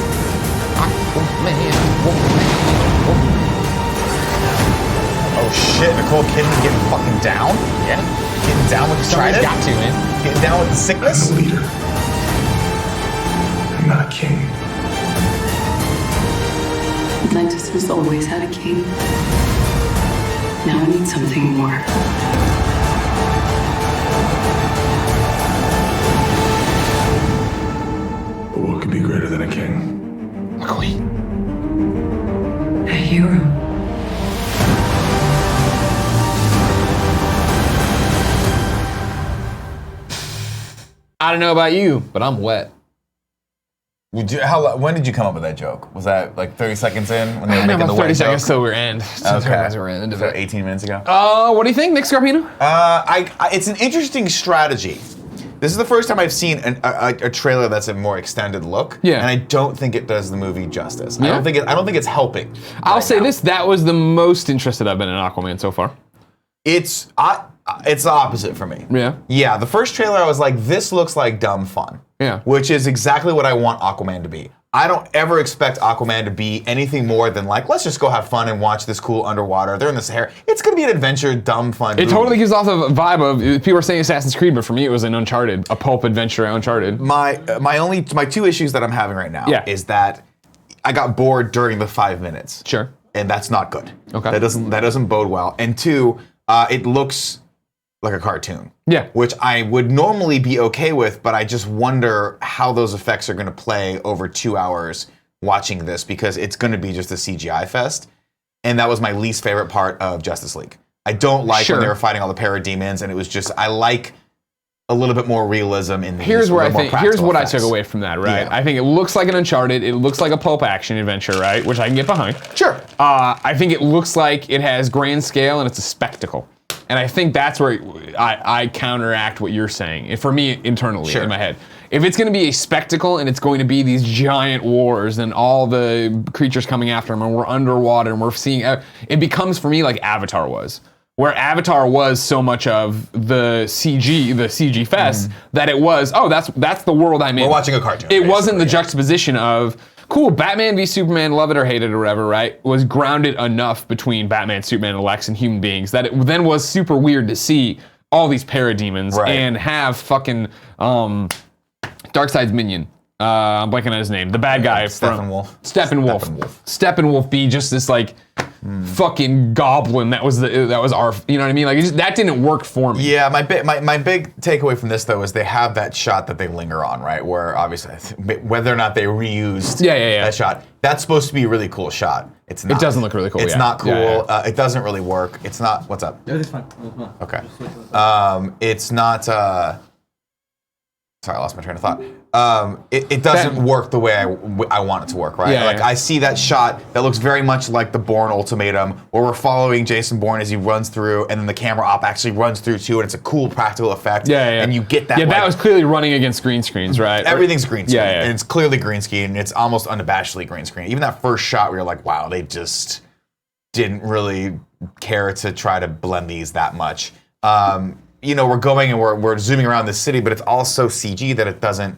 Oh shit, Nicole Kidman getting fucking down? Yeah. Getting down with the Somebody's trident? got to, man. Getting down with the sickness? I'm a leader. I'm not a king. Atlantis has always had a king. Now I need something more. But what could be greater than a king? A queen. A hero. I don't know about you, but I'm wet. When did you come up with that joke? Was that like 30 seconds in when they were I know, making the about 30 wet seconds joke? till we're end. Okay. So 18 minutes ago? What do you think, Nick Scarpino? It's an interesting strategy. This is the first time I've seen a trailer that's a more extended look. Yeah. And I don't think it does the movie justice. Yeah. I don't think it's helping. I'll say this, that was the most interested I've been in Aquaman so far. It's the opposite for me. Yeah. Yeah, the first trailer I was like, this looks like dumb fun. Yeah. Which is exactly what I want Aquaman to be. I don't ever expect Aquaman to be anything more than like, let's just go have fun and watch this cool underwater. They're in the Sahara. It's gonna be an adventure, dumb fun movie. It totally gives off the vibe of, people are saying Assassin's Creed, but for me it was an Uncharted, a pulp adventure Uncharted. My two issues that I'm having right now is that I got bored during the 5 minutes. Sure. And that's not good. Okay. That doesn't bode well. And two, it looks like a cartoon. Yeah. Which I would normally be okay with, but I just wonder how those effects are gonna play over 2 hours watching this, because it's gonna be just a CGI fest. And that was my least favorite part of Justice League. I don't like when they were fighting all the parademons, and it was just, I like a little bit more realism in the here's what I took away from that, right? Yeah. I think it looks like an Uncharted, it looks like a pulp action adventure, right? Which I can get behind. Sure. I think it looks like it has grand scale and it's a spectacle. And I think that's where I counteract what you're saying, for me internally in my head. If it's gonna be a spectacle and it's going to be these giant wars and all the creatures coming after them and we're underwater and we're seeing, it becomes for me like Avatar was. Where Avatar was so much of the CG fest that it was, that's the world I'm in. We're watching a cartoon. It wasn't the juxtaposition of, cool, Batman v Superman, love it or hate it or whatever, right? Was grounded enough between Batman, Superman, and Lex and human beings that it then was super weird to see all these parademons and have fucking Darkseid's minion. I'm blanking on his name. The bad guy from Steppenwolf be just this like fucking goblin that was our, you know what I mean? Like that didn't work for me. Yeah, my big takeaway from this though is they have that shot that they linger on, right? Where obviously whether or not they reused that shot, that's supposed to be a really cool shot. It's not. It doesn't look really cool. It's not cool. It doesn't really work. It's not. What's up? It's fine. Okay. It's not. Sorry, I lost my train of thought. it doesn't work the way I want it to work, right? I see that shot that looks very much like the Bourne Ultimatum, where we're following Jason Bourne as he runs through, and then the camera op actually runs through too, and it's a cool practical effect. And you get that. Yeah, that was clearly running against green screens, right? Everything's green screen. And it's clearly green screen, and it's almost unabashedly green screen. Even that first shot where you're like, wow, they just didn't really care to try to blend these that much. We're going and we're zooming around the city, but it's all so CG that it doesn't.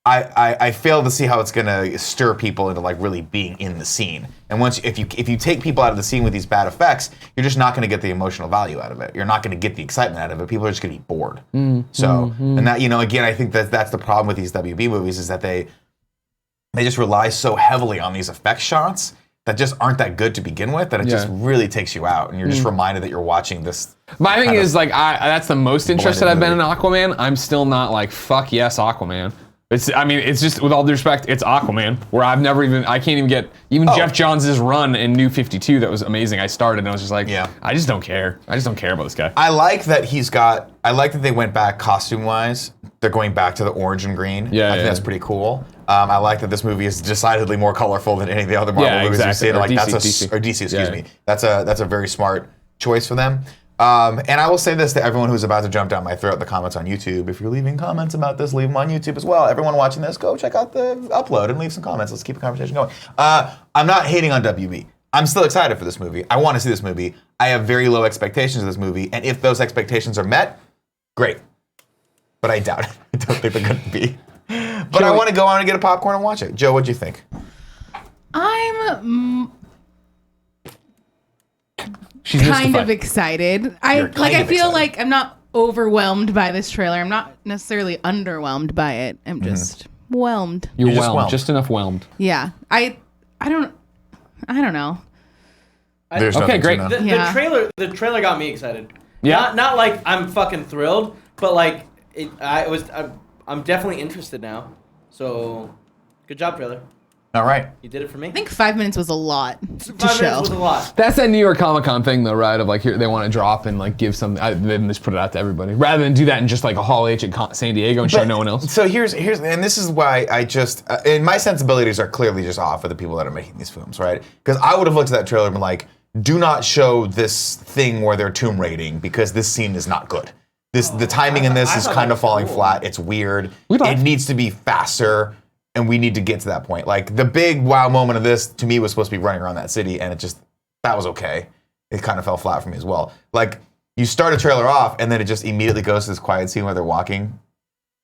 I fail to see how it's gonna stir people into like really being in the scene. And if you take people out of the scene with these bad effects, you're just not gonna get the emotional value out of it. You're not gonna get the excitement out of it. People are just gonna be bored. And that again, I think that's the problem with these WB movies is that they just rely so heavily on these effect shots that just aren't that good to begin with, that it just really takes you out, and you're just reminded that you're watching this. My thing is that's the most interested I've been in Aquaman. I'm still not like, fuck yes, Aquaman. It's just, with all due respect, it's Aquaman, where I can't even get, Jeff Johns' run in New 52 that was amazing. I started and I was just like, I just don't care. I just don't care about this guy. I like that they went back costume-wise. They're going back to the orange and green. I think that's pretty cool. I like that this movie is decidedly more colorful than any of the other Marvel movies we've seen. DC, excuse me. That's a very smart choice for them. And I will say this to everyone who's about to jump down my throat in the comments on YouTube. If you're leaving comments about this, leave them on YouTube as well. Everyone watching this, go check out the upload and leave some comments. Let's keep the conversation going. I'm not hating on WB. I'm still excited for this movie. I want to see this movie. I have very low expectations of this movie, and if those expectations are met, great. But I doubt it. I don't think they're going to be. But I want to go on and get a popcorn and watch it. Joe, what'd you think? I'm kind of excited. I feel like I'm not overwhelmed by this trailer. I'm not necessarily underwhelmed by it. I'm just whelmed. You're whelmed. Just enough whelmed. Yeah. I don't know. Okay, great. The trailer got me excited. Yeah. Not like I'm fucking thrilled, but like I'm definitely interested now. So, good job, trailer. All right. You did it for me. I think 5 minutes was a lot to 5 show. minutes was a lot. That's that New York Comic Con thing, though, right? Of like, here they want to drop and like give some, then just put it out to everybody, rather than do that in just like a Hall H at San Diego and show no one else. So here's, and this is why I just, and my sensibilities are clearly just off for the people that are making these films, right? Because I would have looked at that trailer and been like, do not show this thing where they're tomb raiding because this scene is not good. The timing in this is kind of falling flat. It's weird. It needs to be faster. And we need to get to that point. Like, the big wow moment of this, to me, was supposed to be running around that city, and that was okay. It kind of fell flat for me as well. Like, you start a trailer off, and then it just immediately goes to this quiet scene where they're walking,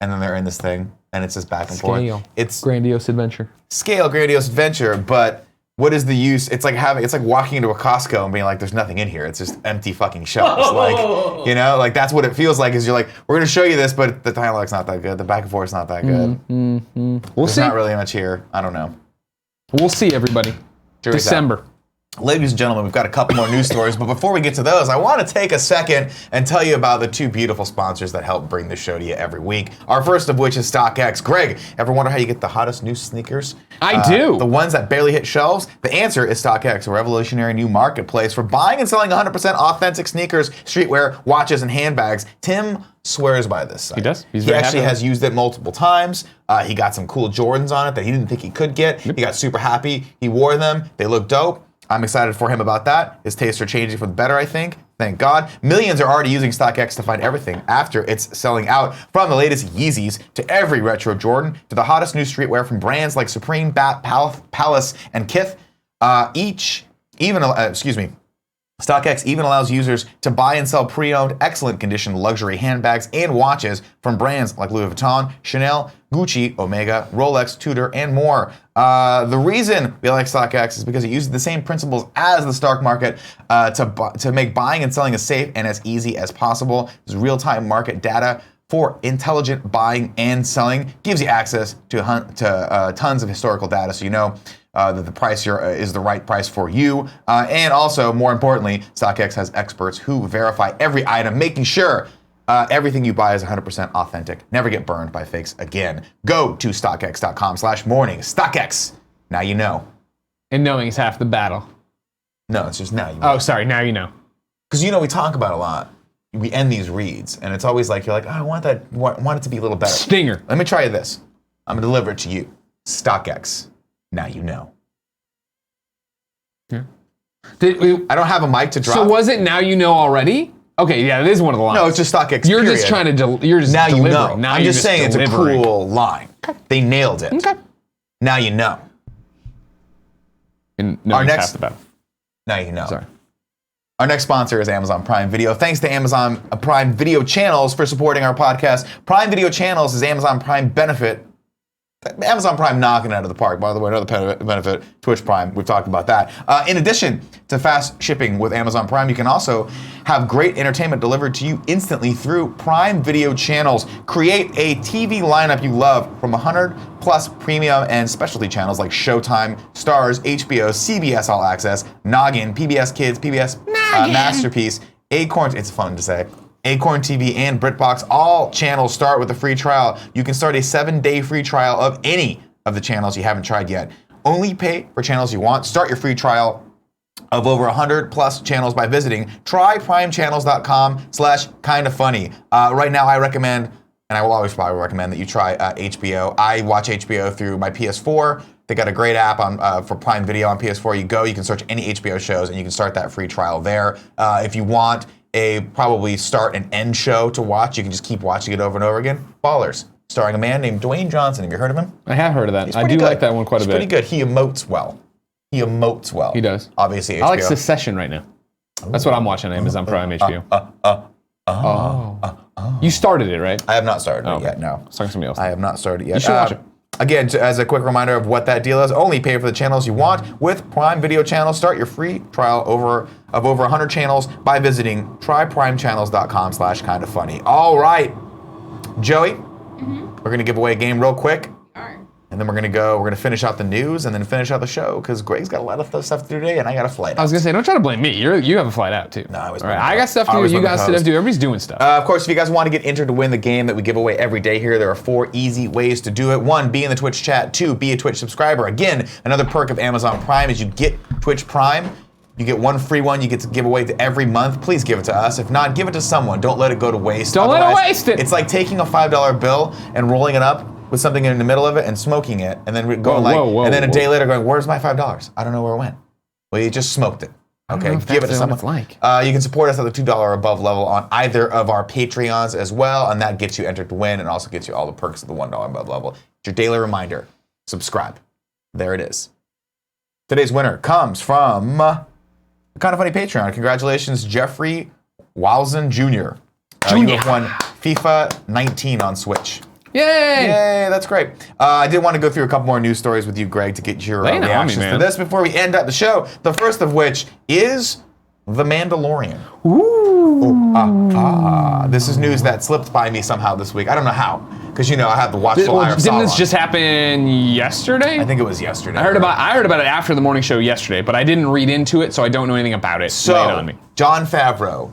and then they're in this thing, and it's just back and forth. It's grandiose adventure. Grandiose adventure, but what is the use? It's like walking into a Costco and being like, there's nothing in here. It's just empty fucking shelves. Like that's what it feels like, is you're like, we're gonna show you this, but the dialogue's not that good. The back and forth's not that good. We'll see. There's not really much here. I don't know. We'll see, everybody. December. Ladies and gentlemen, we've got a couple more news stories, but before we get to those, I want to take a second and tell you about the two beautiful sponsors that help bring the show to you every week. Our first of which is StockX. Greg, ever wonder how you get the hottest new sneakers? I do. The ones that barely hit shelves? The answer is StockX, a revolutionary new marketplace for buying and selling 100% authentic sneakers, streetwear, watches, and handbags. Tim swears by this site. He does. He actually has used it multiple times. He got some cool Jordans on it that he didn't think he could get. He got super happy. He wore them. They look dope. I'm excited for him about that. His tastes are changing for the better, I think. Thank God. Millions are already using StockX to find everything after it's selling out. From the latest Yeezys to every retro Jordan to the hottest new streetwear from brands like Supreme, Bat, Palace, and Kith. StockX even allows users to buy and sell pre-owned, excellent condition luxury handbags and watches from brands like Louis Vuitton, Chanel, Gucci, Omega, Rolex, Tudor, and more. The reason we like StockX is because it uses the same principles as the stock market to make buying and selling as safe and as easy as possible. There's real-time market data for intelligent buying and selling. Gives you access to tons of historical data, so you know that the price is the right price for you. And also, more importantly, StockX has experts who verify every item, making sure everything you buy is 100% authentic. Never get burned by fakes again. Go to StockX.com/morning. StockX. Now you know. And knowing is half the battle. No, it's just now you know. Oh, sorry. Now you know. Because we talk about a lot. We end these reads, and it's always like, you're like, oh, I want it to be a little better. Stinger. Let me try this. I'm gonna deliver it to you. StockX. Now you know. Yeah. I don't have a mic to drop. So was it Now You Know already? Okay, yeah, it is one of the lines. No, it's just StockX. You're just trying to. You're just now delivering. You know. Now I'm just saying delivering. it's a cool line. Okay. They nailed it. Okay. Now you know. And no, our next. About it. Now you know. Sorry. Our next sponsor is Amazon Prime Video. Thanks to Amazon Prime Video Channels for supporting our podcast. Prime Video Channels is Amazon Prime benefit. Amazon Prime knocking it out of the park. By the way, another benefit, Twitch Prime. We've talked about that. In addition to fast shipping with Amazon Prime, you can also have great entertainment delivered to you instantly through Prime Video Channels. Create a TV lineup you love from 100 plus premium and specialty channels like Showtime, Starz, HBO, CBS All Access, Noggin, PBS Kids, PBS Masterpiece, Acorn. It's fun to say. Acorn TV and BritBox, all channels start with a free trial. You can start a 7-day free trial of any of the channels you haven't tried yet. Only pay for channels you want. Start your free trial of over 100 plus channels by visiting tryprimechannels.com/kindafunny. Right now I recommend, and I will always probably recommend that you try HBO. I watch HBO through my PS4. They got a great app on for Prime Video on PS4. You can search any HBO shows and you can start that free trial there. If you want a probably start and end show to watch, you can just keep watching it over and over again. Ballers, starring a man named Dwayne Johnson. Have you heard of him? I have heard of that. I do good. like that one quite a bit. He's pretty good. He emotes well. He does. Obviously, HBO. I like Succession right now. That's what I'm watching on Amazon Prime HBO. You started it, right? I have not started it yet, no. I was talking to somebody else. I have not started it yet. You should watch it. Again, as a quick reminder of what that deal is, only pay for the channels you want with Prime Video Channels. Start your free trial of over 100 channels by visiting tryprimechannels.com/kindafunny. All right, Joey, we're going to give away a game real quick. And then we're gonna finish out the news and then finish out the show because Greg's got a lot of stuff to do today and I got a flight out. I was gonna say, don't try to blame me. You have a flight out too. No, I was. All right, I got stuff to do. You got stuff to do. Everybody's doing stuff. Of course, if you guys want to get entered to win the game that we give away every day here, there are 4 easy ways to do it. 1, be in the Twitch chat. 2, be a Twitch subscriber. Again, another perk of Amazon Prime is you get Twitch Prime. You get one free one you get to give away to every month. Please give it to us. If not, give it to someone. Don't let it go to waste. Don't let it waste it. It's like taking a $5 bill and rolling it up with something in the middle of it and smoking it, and then going and then a day later going, "Where's my $5? I don't know where it went." Well, you just smoked it. Okay, give it to someone. Like. You can support us at the $2 or above level on either of our Patreons as well, and that gets you entered to win, and also gets you all the perks of the $1 above level. It's your daily reminder. Subscribe. There it is. Today's winner comes from the Kind of Funny Patreon. Congratulations, Jeffrey Wowson Jr. You have won FIFA 19 on Switch. Yay! Yay, that's great. I did want to go through a couple more news stories with you, Greg, to get your reactions to this before we end up the show. The first of which is The Mandalorian. Ooh. This is news that slipped by me somehow this week. I don't know how, because I had the watchful eye of Sauron. Didn't this just happen yesterday? I think it was yesterday. I heard about it after the morning show yesterday, but I didn't read into it, so I don't know anything about it. So, lay it on me. John Favreau,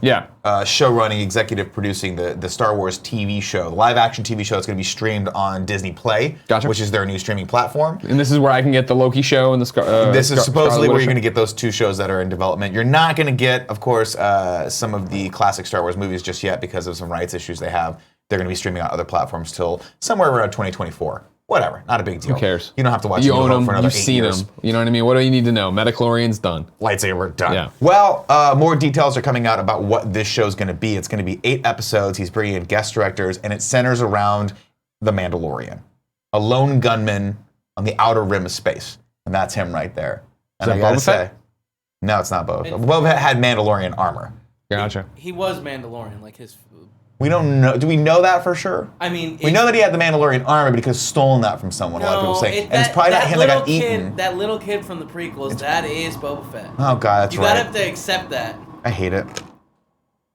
show running, executive producing the Star Wars TV show, the live action TV show that's going to be streamed on Disney Play, which is their new streaming platform. And this is where I can get the Loki show and the this is supposedly where you're going to get those 2 shows that are in development. You're not going to get, of course, some of the classic Star Wars movies just yet because of some rights issues they have. They're going to be streaming on other platforms till somewhere around 2024. Whatever, not a big deal. Who cares? You don't have to watch You New own Hope them, for another you've 8 seen years. them. You know what I mean? What do you need to know? Metachlorian's done. Lightsaber, done. Yeah. Well, more details are coming out about what this show's going to be. It's going to be 8 episodes. He's bringing in guest directors, and it centers around the Mandalorian, a lone gunman on the outer rim of space. And that's him right there. And I gotta say, no, it's not Boba Fett. Boba Fett had Mandalorian armor. Gotcha. He was Mandalorian, like his... We don't know. Do we know that for sure? I mean... We know that he had the Mandalorian armor, but he could have stolen that from someone, a lot of people say. And it's probably not him that got eaten. That little kid from the prequels, that is Boba Fett. Oh, God, that's right. You gotta have to accept that. I hate it.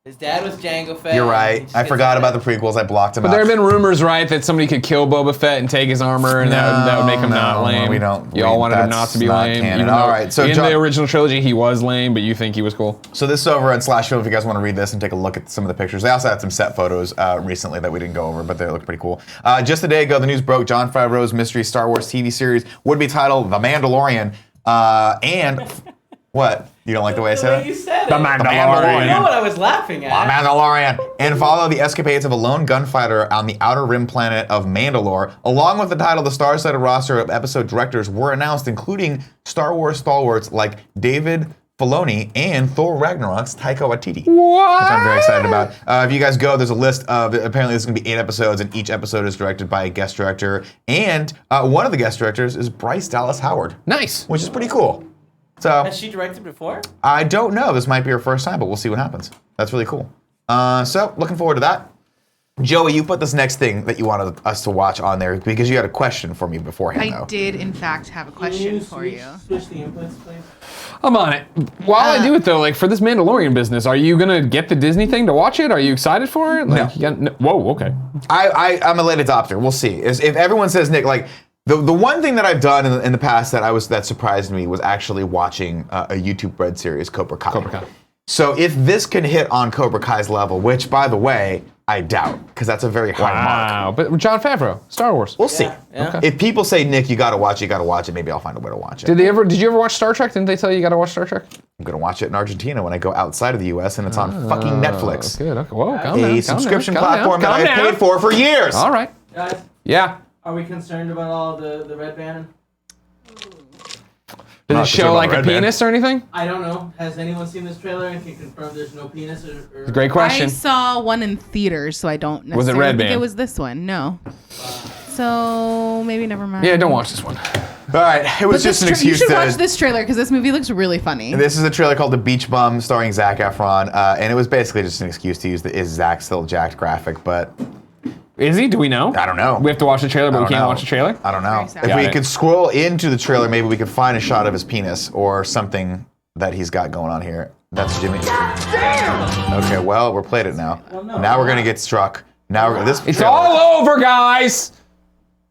His dad was Jango Fett. You're right. I forgot about the prequels. I blocked him out. But there have been rumors, right, that somebody could kill Boba Fett and take his armor, and that would make him not lame. We don't. You all wanted him not to be lame. Even all right. So in the original trilogy, he was lame, but you think he was cool. So this is over on Slashfilm if you guys want to read this and take a look at some of the pictures. They also had some set photos recently that we didn't go over, but they look pretty cool. Just a day ago, the news broke. Jon Favreau's mystery Star Wars TV series would be titled The Mandalorian, and What? You don't like the way I said You it? said The it. Mandalorian. You know what I was laughing at? Mandalorian. And follow the escapades of a lone gunfighter on the outer rim planet of Mandalore, along with the title. The star-studded roster of episode directors were announced, including Star Wars stalwarts like David Filoni and Thor Ragnarok's Taika Waititi. What? Which I'm very excited about. If you guys go, there's a list of, apparently there's going to be 8 episodes, and each episode is directed by a guest director. And one of the guest directors is Bryce Dallas Howard. Nice. Which is pretty cool. So Has she directed before? I don't know. This might be her first time, but we'll see what happens. That's really cool. So looking forward to that. Joey, you put this next thing that you wanted us to watch on there because you had a question for me beforehand, though. I did, in fact, have a question for you. Switch the inputs, please. I'm on it. While I do it though, like for this Mandalorian business, are you gonna get the Disney thing to watch it? Are you excited for it? Like, No. Whoa, okay. I'm a late adopter. We'll see. If everyone says Nick, like the one thing that I've done in the past that surprised me was actually watching a YouTube Red series, Cobra Kai. Cobra Kai. So if this can hit on Cobra Kai's level, which by the way, I doubt, because that's a very high mark. Wow, but Jon Favreau, Star Wars. We'll see. Yeah. Okay. If people say, Nick, you gotta watch it, maybe I'll find a way to watch it. Did you ever watch Star Trek? Didn't they tell you gotta watch Star Trek? I'm gonna watch it in Argentina when I go outside of the US and it's on fucking Netflix. Good. Okay. Whoa, calm down, A subscription calm down, platform that calm I've down. paid for years. All right. Guys, Yeah. are we concerned about all the red band? Does Not it show concerned like about a Red Band. penis or anything? I don't know. Has anyone seen this trailer and can confirm there's no penis or Great question. I saw one in theaters, so I don't necessarily Was it Red think Band? it was this one. No. So maybe never mind. Yeah, don't watch this one. All right, it was But just an you excuse should to. watch this trailer because this movie looks really funny. This is a trailer called The Beach Bum, starring Zac Efron, and it was basically just an excuse to use the "Is Zac Still Jacked" graphic, but Is he? Do we know? I don't know. We have to watch the trailer, but we I don't can't know. watch the trailer? I don't know. Very sad. If Got we it. could scroll into the trailer, maybe we could find a shot of his penis or something that he's got going on here. That's Jimmy. Okay, well, we're played it now. Now we're gonna get struck. Now we're this. It's trailer- all over, guys.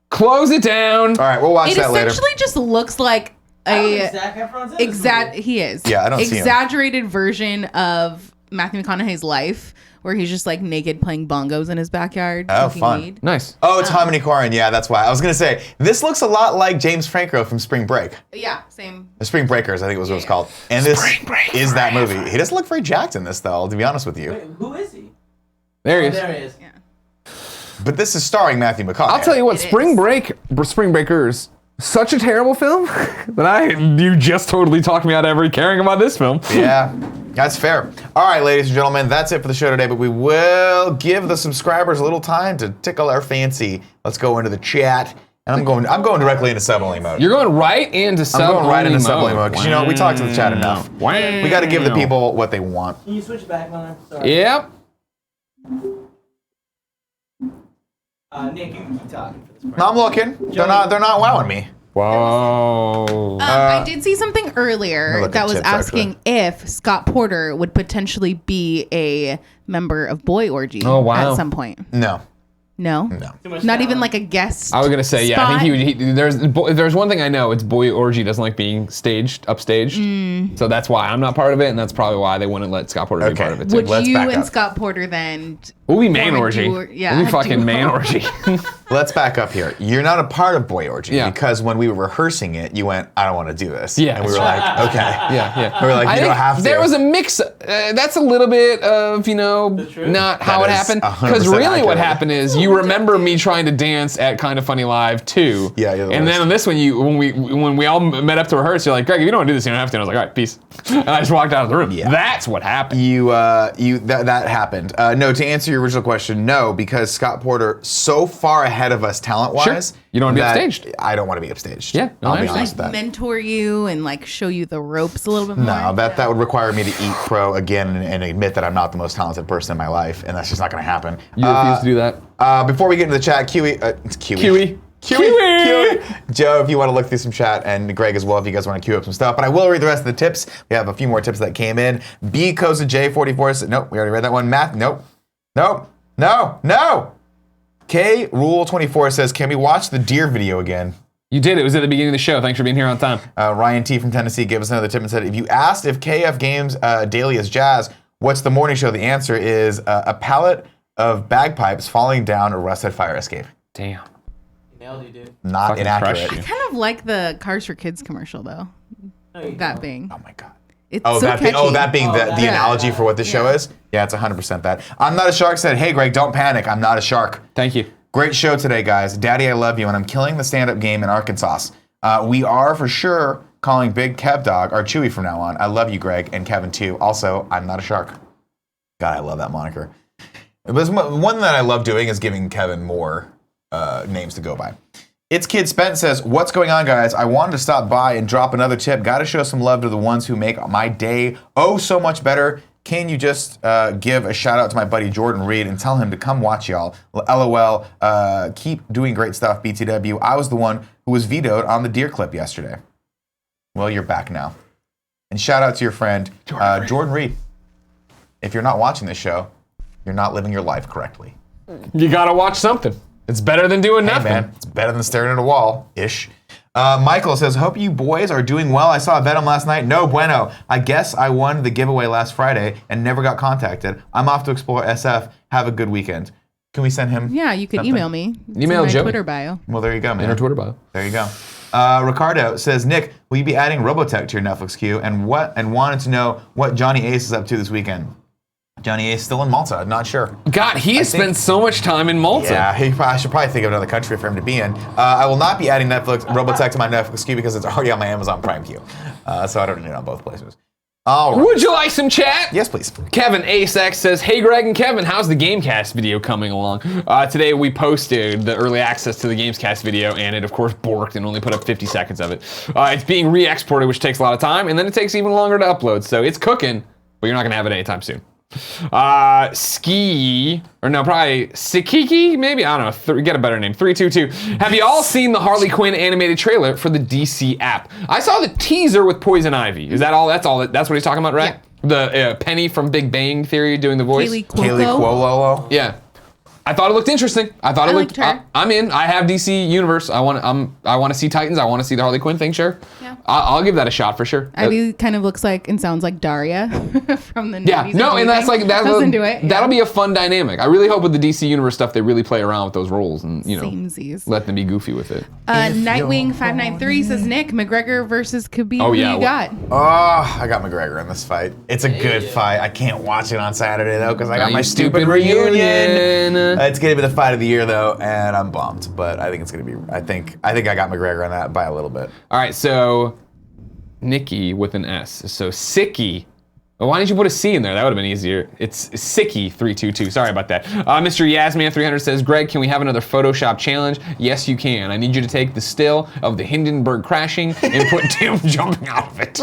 Close it down. All right, we'll watch It that later. essentially just looks like a Zac Efron's in this movie. he is. Yeah, I don't see him. Exaggerated version of Matthew McConaughey's life, where he's just like naked playing bongos in his backyard. Oh, drinking fun. weed. Nice. Oh, it's Hominy Corin. Yeah, that's why. I was gonna say this looks a lot like James Franco from Spring Break. Yeah, same. The Spring Breakers, I think was what it's called. And this is that movie. He doesn't look very jacked in this, though. To be honest with you. Wait, who is he? There he Oh, is. there he is. But this is starring Matthew McConaughey. I'll tell you what, It Spring Breakers, such a terrible film that you just totally talked me out of ever caring about this film. Yeah, that's fair. All right, ladies and gentlemen, that's it for the show today. But we will give the subscribers a little time to tickle our fancy. Let's go into the chat, and I'm going directly into sub-only mode. You're going right into sub-only mode. I'm going right into sub-only mode because you know we talked to the chat enough. Wow. We got to give the people what they want. Can you switch back, Mother? Sorry. Yep. Nick, you can keep talking for this part. No, I'm looking. They're not wowing me. Whoa. I did see something Let earlier me look that at was tips, asking if Scott Porter would potentially be a member of Boy Orgy Oh, wow. at some point. No. No? No. Too much Not talent. even like a guest. I was gonna say, yeah. I spot? think there's one thing I know. It's Boy Orgy doesn't like being upstaged. So that's why I'm not part of it, and that's probably why they wouldn't let Scott Porter be Okay. part of it too. Would Let's you back and up. Scott Porter then? We'll be man form a orgy. duo- yeah, We'll be a fucking duo. man orgy. Let's back up here. You're not a part of Boy Orgy Yeah. because when we were rehearsing it, you went, "I don't want to do this." Yeah, and we were that's like, "Okay." Yeah. We were like, I "You don't think have to." there was a mix. That's a little bit of not how it That is happened. 100% Because really, what accurate. happened is you remember me trying to dance at Kind of Funny Live 2. Yeah, you're the and worst. then on this one, when we all met up to rehearse, you're like, Greg, if you don't want to do this, you don't have to. And I was like, all right, peace. And I just walked out of the room. Yeah. That's what happened. That happened. No, to answer your original question, no, because Scott Porter so far ahead of us talent-wise. Sure. You don't wanna be that upstaged. I don't want to be upstaged. Yeah, no, I'll I be understand. honest with that. mentor you and like show you the ropes a little bit more. No, that would require me to eat crow again and admit that I'm not the most talented person in my life, and that's just not going to happen. You refuse to do that? Before we get into the chat, it's Kiwi. Joe, if you want to look through some chat, and Greg as well, if you guys want to queue up some stuff. But I will read the rest of the tips. We have a few more tips that came in. B Kosa J44 said, nope, we already read that one. Matt, nope. K Rule 24 says, can we watch the deer video again? You did. It was at the beginning of the show. Thanks for being here on time. Ryan T from Tennessee gave us another tip and said, if you asked if KF Games daily is jazz, what's the morning show? The answer is a pallet of bagpipes falling down a rusted fire escape. Damn. Nailed you, dude. Not Fucking inaccurate. crushed you. I kind of like the Cars for Kids commercial though. No, you That don't. being. Oh my God. It's that being the analogy for what the show is? Yeah, it's 100% that. I'm Not a Shark said, hey, Greg, don't panic. I'm not a shark. Thank you. Great show today, guys. Daddy, I love you, and I'm killing the stand-up game in Arkansas. We are for sure calling Big Kev Dog our Chewy from now on. I love you, Greg, and Kevin, too. Also, I'm not a shark. God, I love that moniker. One that I love doing is giving Kevin more names to go by. It's Kid Spent says, what's going on, guys? I wanted to stop by and drop another tip. Got to show some love to the ones who make my day so much better. Can you just give a shout out to my buddy Jordan Reed and tell him to come watch y'all? LOL. Keep doing great stuff, BTW. I was the one who was vetoed on the deer clip yesterday. Well, you're back now. And shout out to your friend, Jordan Reed. If you're not watching this show, you're not living your life correctly. You gotta watch something. It's better than doing nothing. Man, it's better than staring at a wall-ish. Michael says, hope you boys are doing well. I saw a Venom last night. No bueno. I guess I won the giveaway last Friday and never got contacted. I'm off to explore SF. Have a good weekend. Can we send him you can email me. It's email in my Joey. Twitter bio. Well, there you go, man. In her Twitter bio. There you go. Ricardo says, Nick, will you be adding Robotech to your Netflix queue? And wanted to know what Johnny Ace is up to this weekend. Johnny Ace still in Malta. Not sure. God, he has spent so much time in Malta. Yeah, I should probably think of another country for him to be in. I will not be adding Robotech to my Netflix queue because it's already on my Amazon Prime queue. So I don't need it on both places. All right. Would you like some chat? Yes, please. Kevin Asex says, hey, Greg and Kevin, how's the Gamecast video coming along? Today we posted the early access to the Gamecast video, and it, of course, borked and only put up 50 seconds of it. It's being re-exported, which takes a lot of time, and then it takes even longer to upload. So it's cooking, but you're not going to have it anytime soon. Sikiki, maybe? I don't know. Get a better name. 322. Have you all seen the Harley Quinn animated trailer for the DC app? I saw the teaser with Poison Ivy. Is that all? That's what he's talking about, right? Yeah. The Penny from Big Bang Theory doing the voice. Kaylee Cuoco. Yeah. I thought it looked interesting. I liked her. I'm in. I have DC Universe. I want to see Titans. I want to see the Harley Quinn thing. Sure. Yeah. I'll give that a shot for sure. Ivy kind of looks like and sounds like Daria from the 90s. Yeah. No, and that's like I was into it. Yeah. That'll be a fun dynamic. I really hope with the DC Universe stuff they really play around with those roles and let them be goofy with it. Nightwing 593 says, Nick, McGregor versus Khabib. Who you got? Oh, I got McGregor in this fight. It's a good fight. I can't watch it on Saturday though because I got my stupid reunion. It's gonna be the fight of the year though, and I'm bummed. But I think it's gonna be. I think I got McGregor on that by a little bit. All right, so Nikki with an S. So Sicky. Well, why didn't you put a C in there? That would have been easier. It's Sicky 322. Sorry about that. Mr. Yasman 300 says, Greg, can we have another Photoshop challenge? Yes, you can. I need you to take the still of the Hindenburg crashing and put Tim jumping out of it.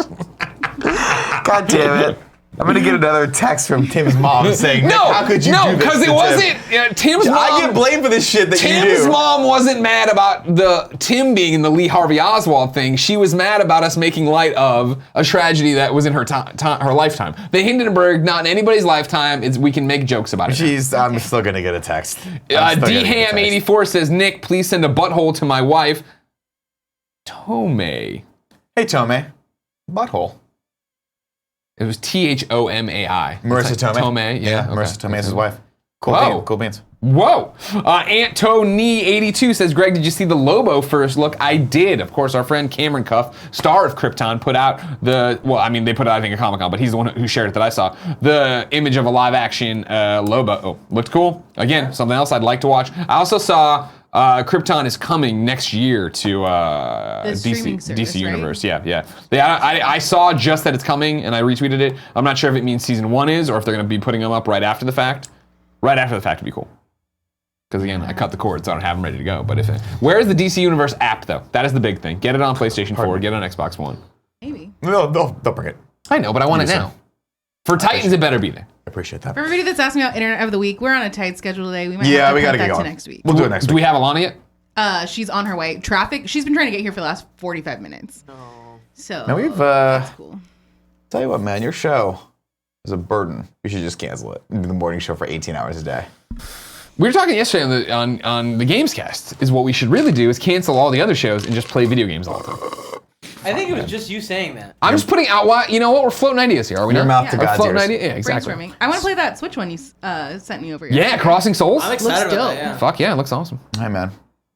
God damn it. I'm gonna get another text from Tim's mom saying, how could you do this? No, because it wasn't Tim's mom. I get blamed for this shit that you do. Tim's mom wasn't mad about Tim being in the Lee Harvey Oswald thing. She was mad about us making light of a tragedy that was in her lifetime. The Hindenburg, not in anybody's lifetime. We can make jokes about it. I'm still gonna get a text. DHam84 says, Nick, please send a butthole to my wife, Tome. Hey, Tome. Butthole. It was Thomai. Marissa Tomei. Tomei, yeah. Okay. Marissa Tomei is his wife. Cool beans. Whoa. Antony82 says, Greg, did you see the Lobo first look? I did. Of course, our friend Cameron Cuff, star of Krypton, put out they put it out, I think, at Comic-Con, but he's the one who shared it that I saw. The image of a live-action Lobo. Oh, looked cool. Again, something else I'd like to watch. I also saw Krypton is coming next year to DC Universe. Right? Yeah. I saw just that it's coming, and I retweeted it. I'm not sure if it means season 1 is, or if they're going to be putting them up right after the fact. Right after the fact would be cool. Because again, I cut the cord, so I don't have them ready to go. But where's the DC Universe app, though? That is the big thing. Get it on PlayStation 4. Get it on Xbox One. Maybe. They'll bring it. I know, but I want it now. For Titans, it better be there. I appreciate that. For everybody that's asking about Internet of the Week, we're on a tight schedule today. We might we have to gotta put get that going. to next week. We'll do it next week. Do we have Alana yet? She's on her way. Traffic. She's been trying to get here for the last 45 minutes. Oh. So now we've that's cool. Tell you what, man, your show is a burden. You should just cancel it. Do the morning show for 18 hours a day. We were talking yesterday on the Gamescast. Is what we should really do is cancel all the other shows and just play video games all the time. I think it was just you saying that. I'm just putting out you know what? We're floating ideas here, are we not? Your mouth to God's ears. Yeah, exactly. I want to play that Switch one you sent me over. Yeah, Crossing Souls. I'm excited about that. Yeah. Fuck yeah, it looks awesome. Hi, man.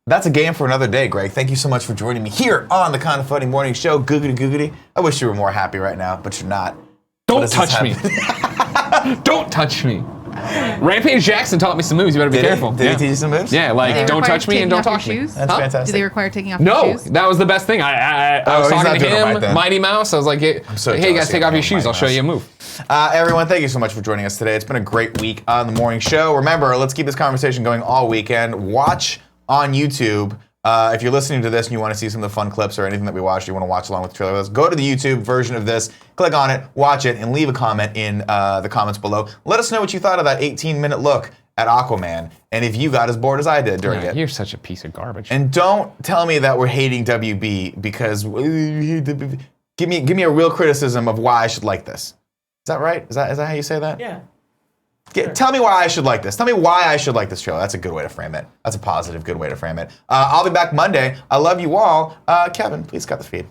That's a game for another day, Greg. Thank you so much for joining me here on the Kinda Funny Morning Show. Googity googity. I wish you were more happy right now, but you're not. Don't touch me. Don't touch me. Rampage Jackson taught me some moves. You better be careful. Did he teach you some moves? Yeah, like don't touch me and don't talk to me. That's fantastic. Do they require taking off your shoes? No, that was the best thing. I was talking to him, Mighty Mouse. I was like, hey, you guys take off your shoes. I'll show you a move. Everyone, thank you so much for joining us today. It's been a great week on the morning show. Remember, let's keep this conversation going all weekend. Watch on YouTube. If you're listening to this and you want to see some of the fun clips or anything that we watched, you want to watch along with the trailer with us, go to the YouTube version of this, click on it, watch it, and leave a comment in the comments below. Let us know what you thought of that 18-minute look at Aquaman, and if you got as bored as I did during it. You're such a piece of garbage. And don't tell me that we're hating WB because give me a real criticism of why I should like this. Is that right? Is that how you say that? Yeah. Tell me why I should like this. Tell me why I should like this trailer. That's a good way to frame it. That's a positive, good way to frame it. I'll be back Monday. I love you all. Kevin, please cut the feed.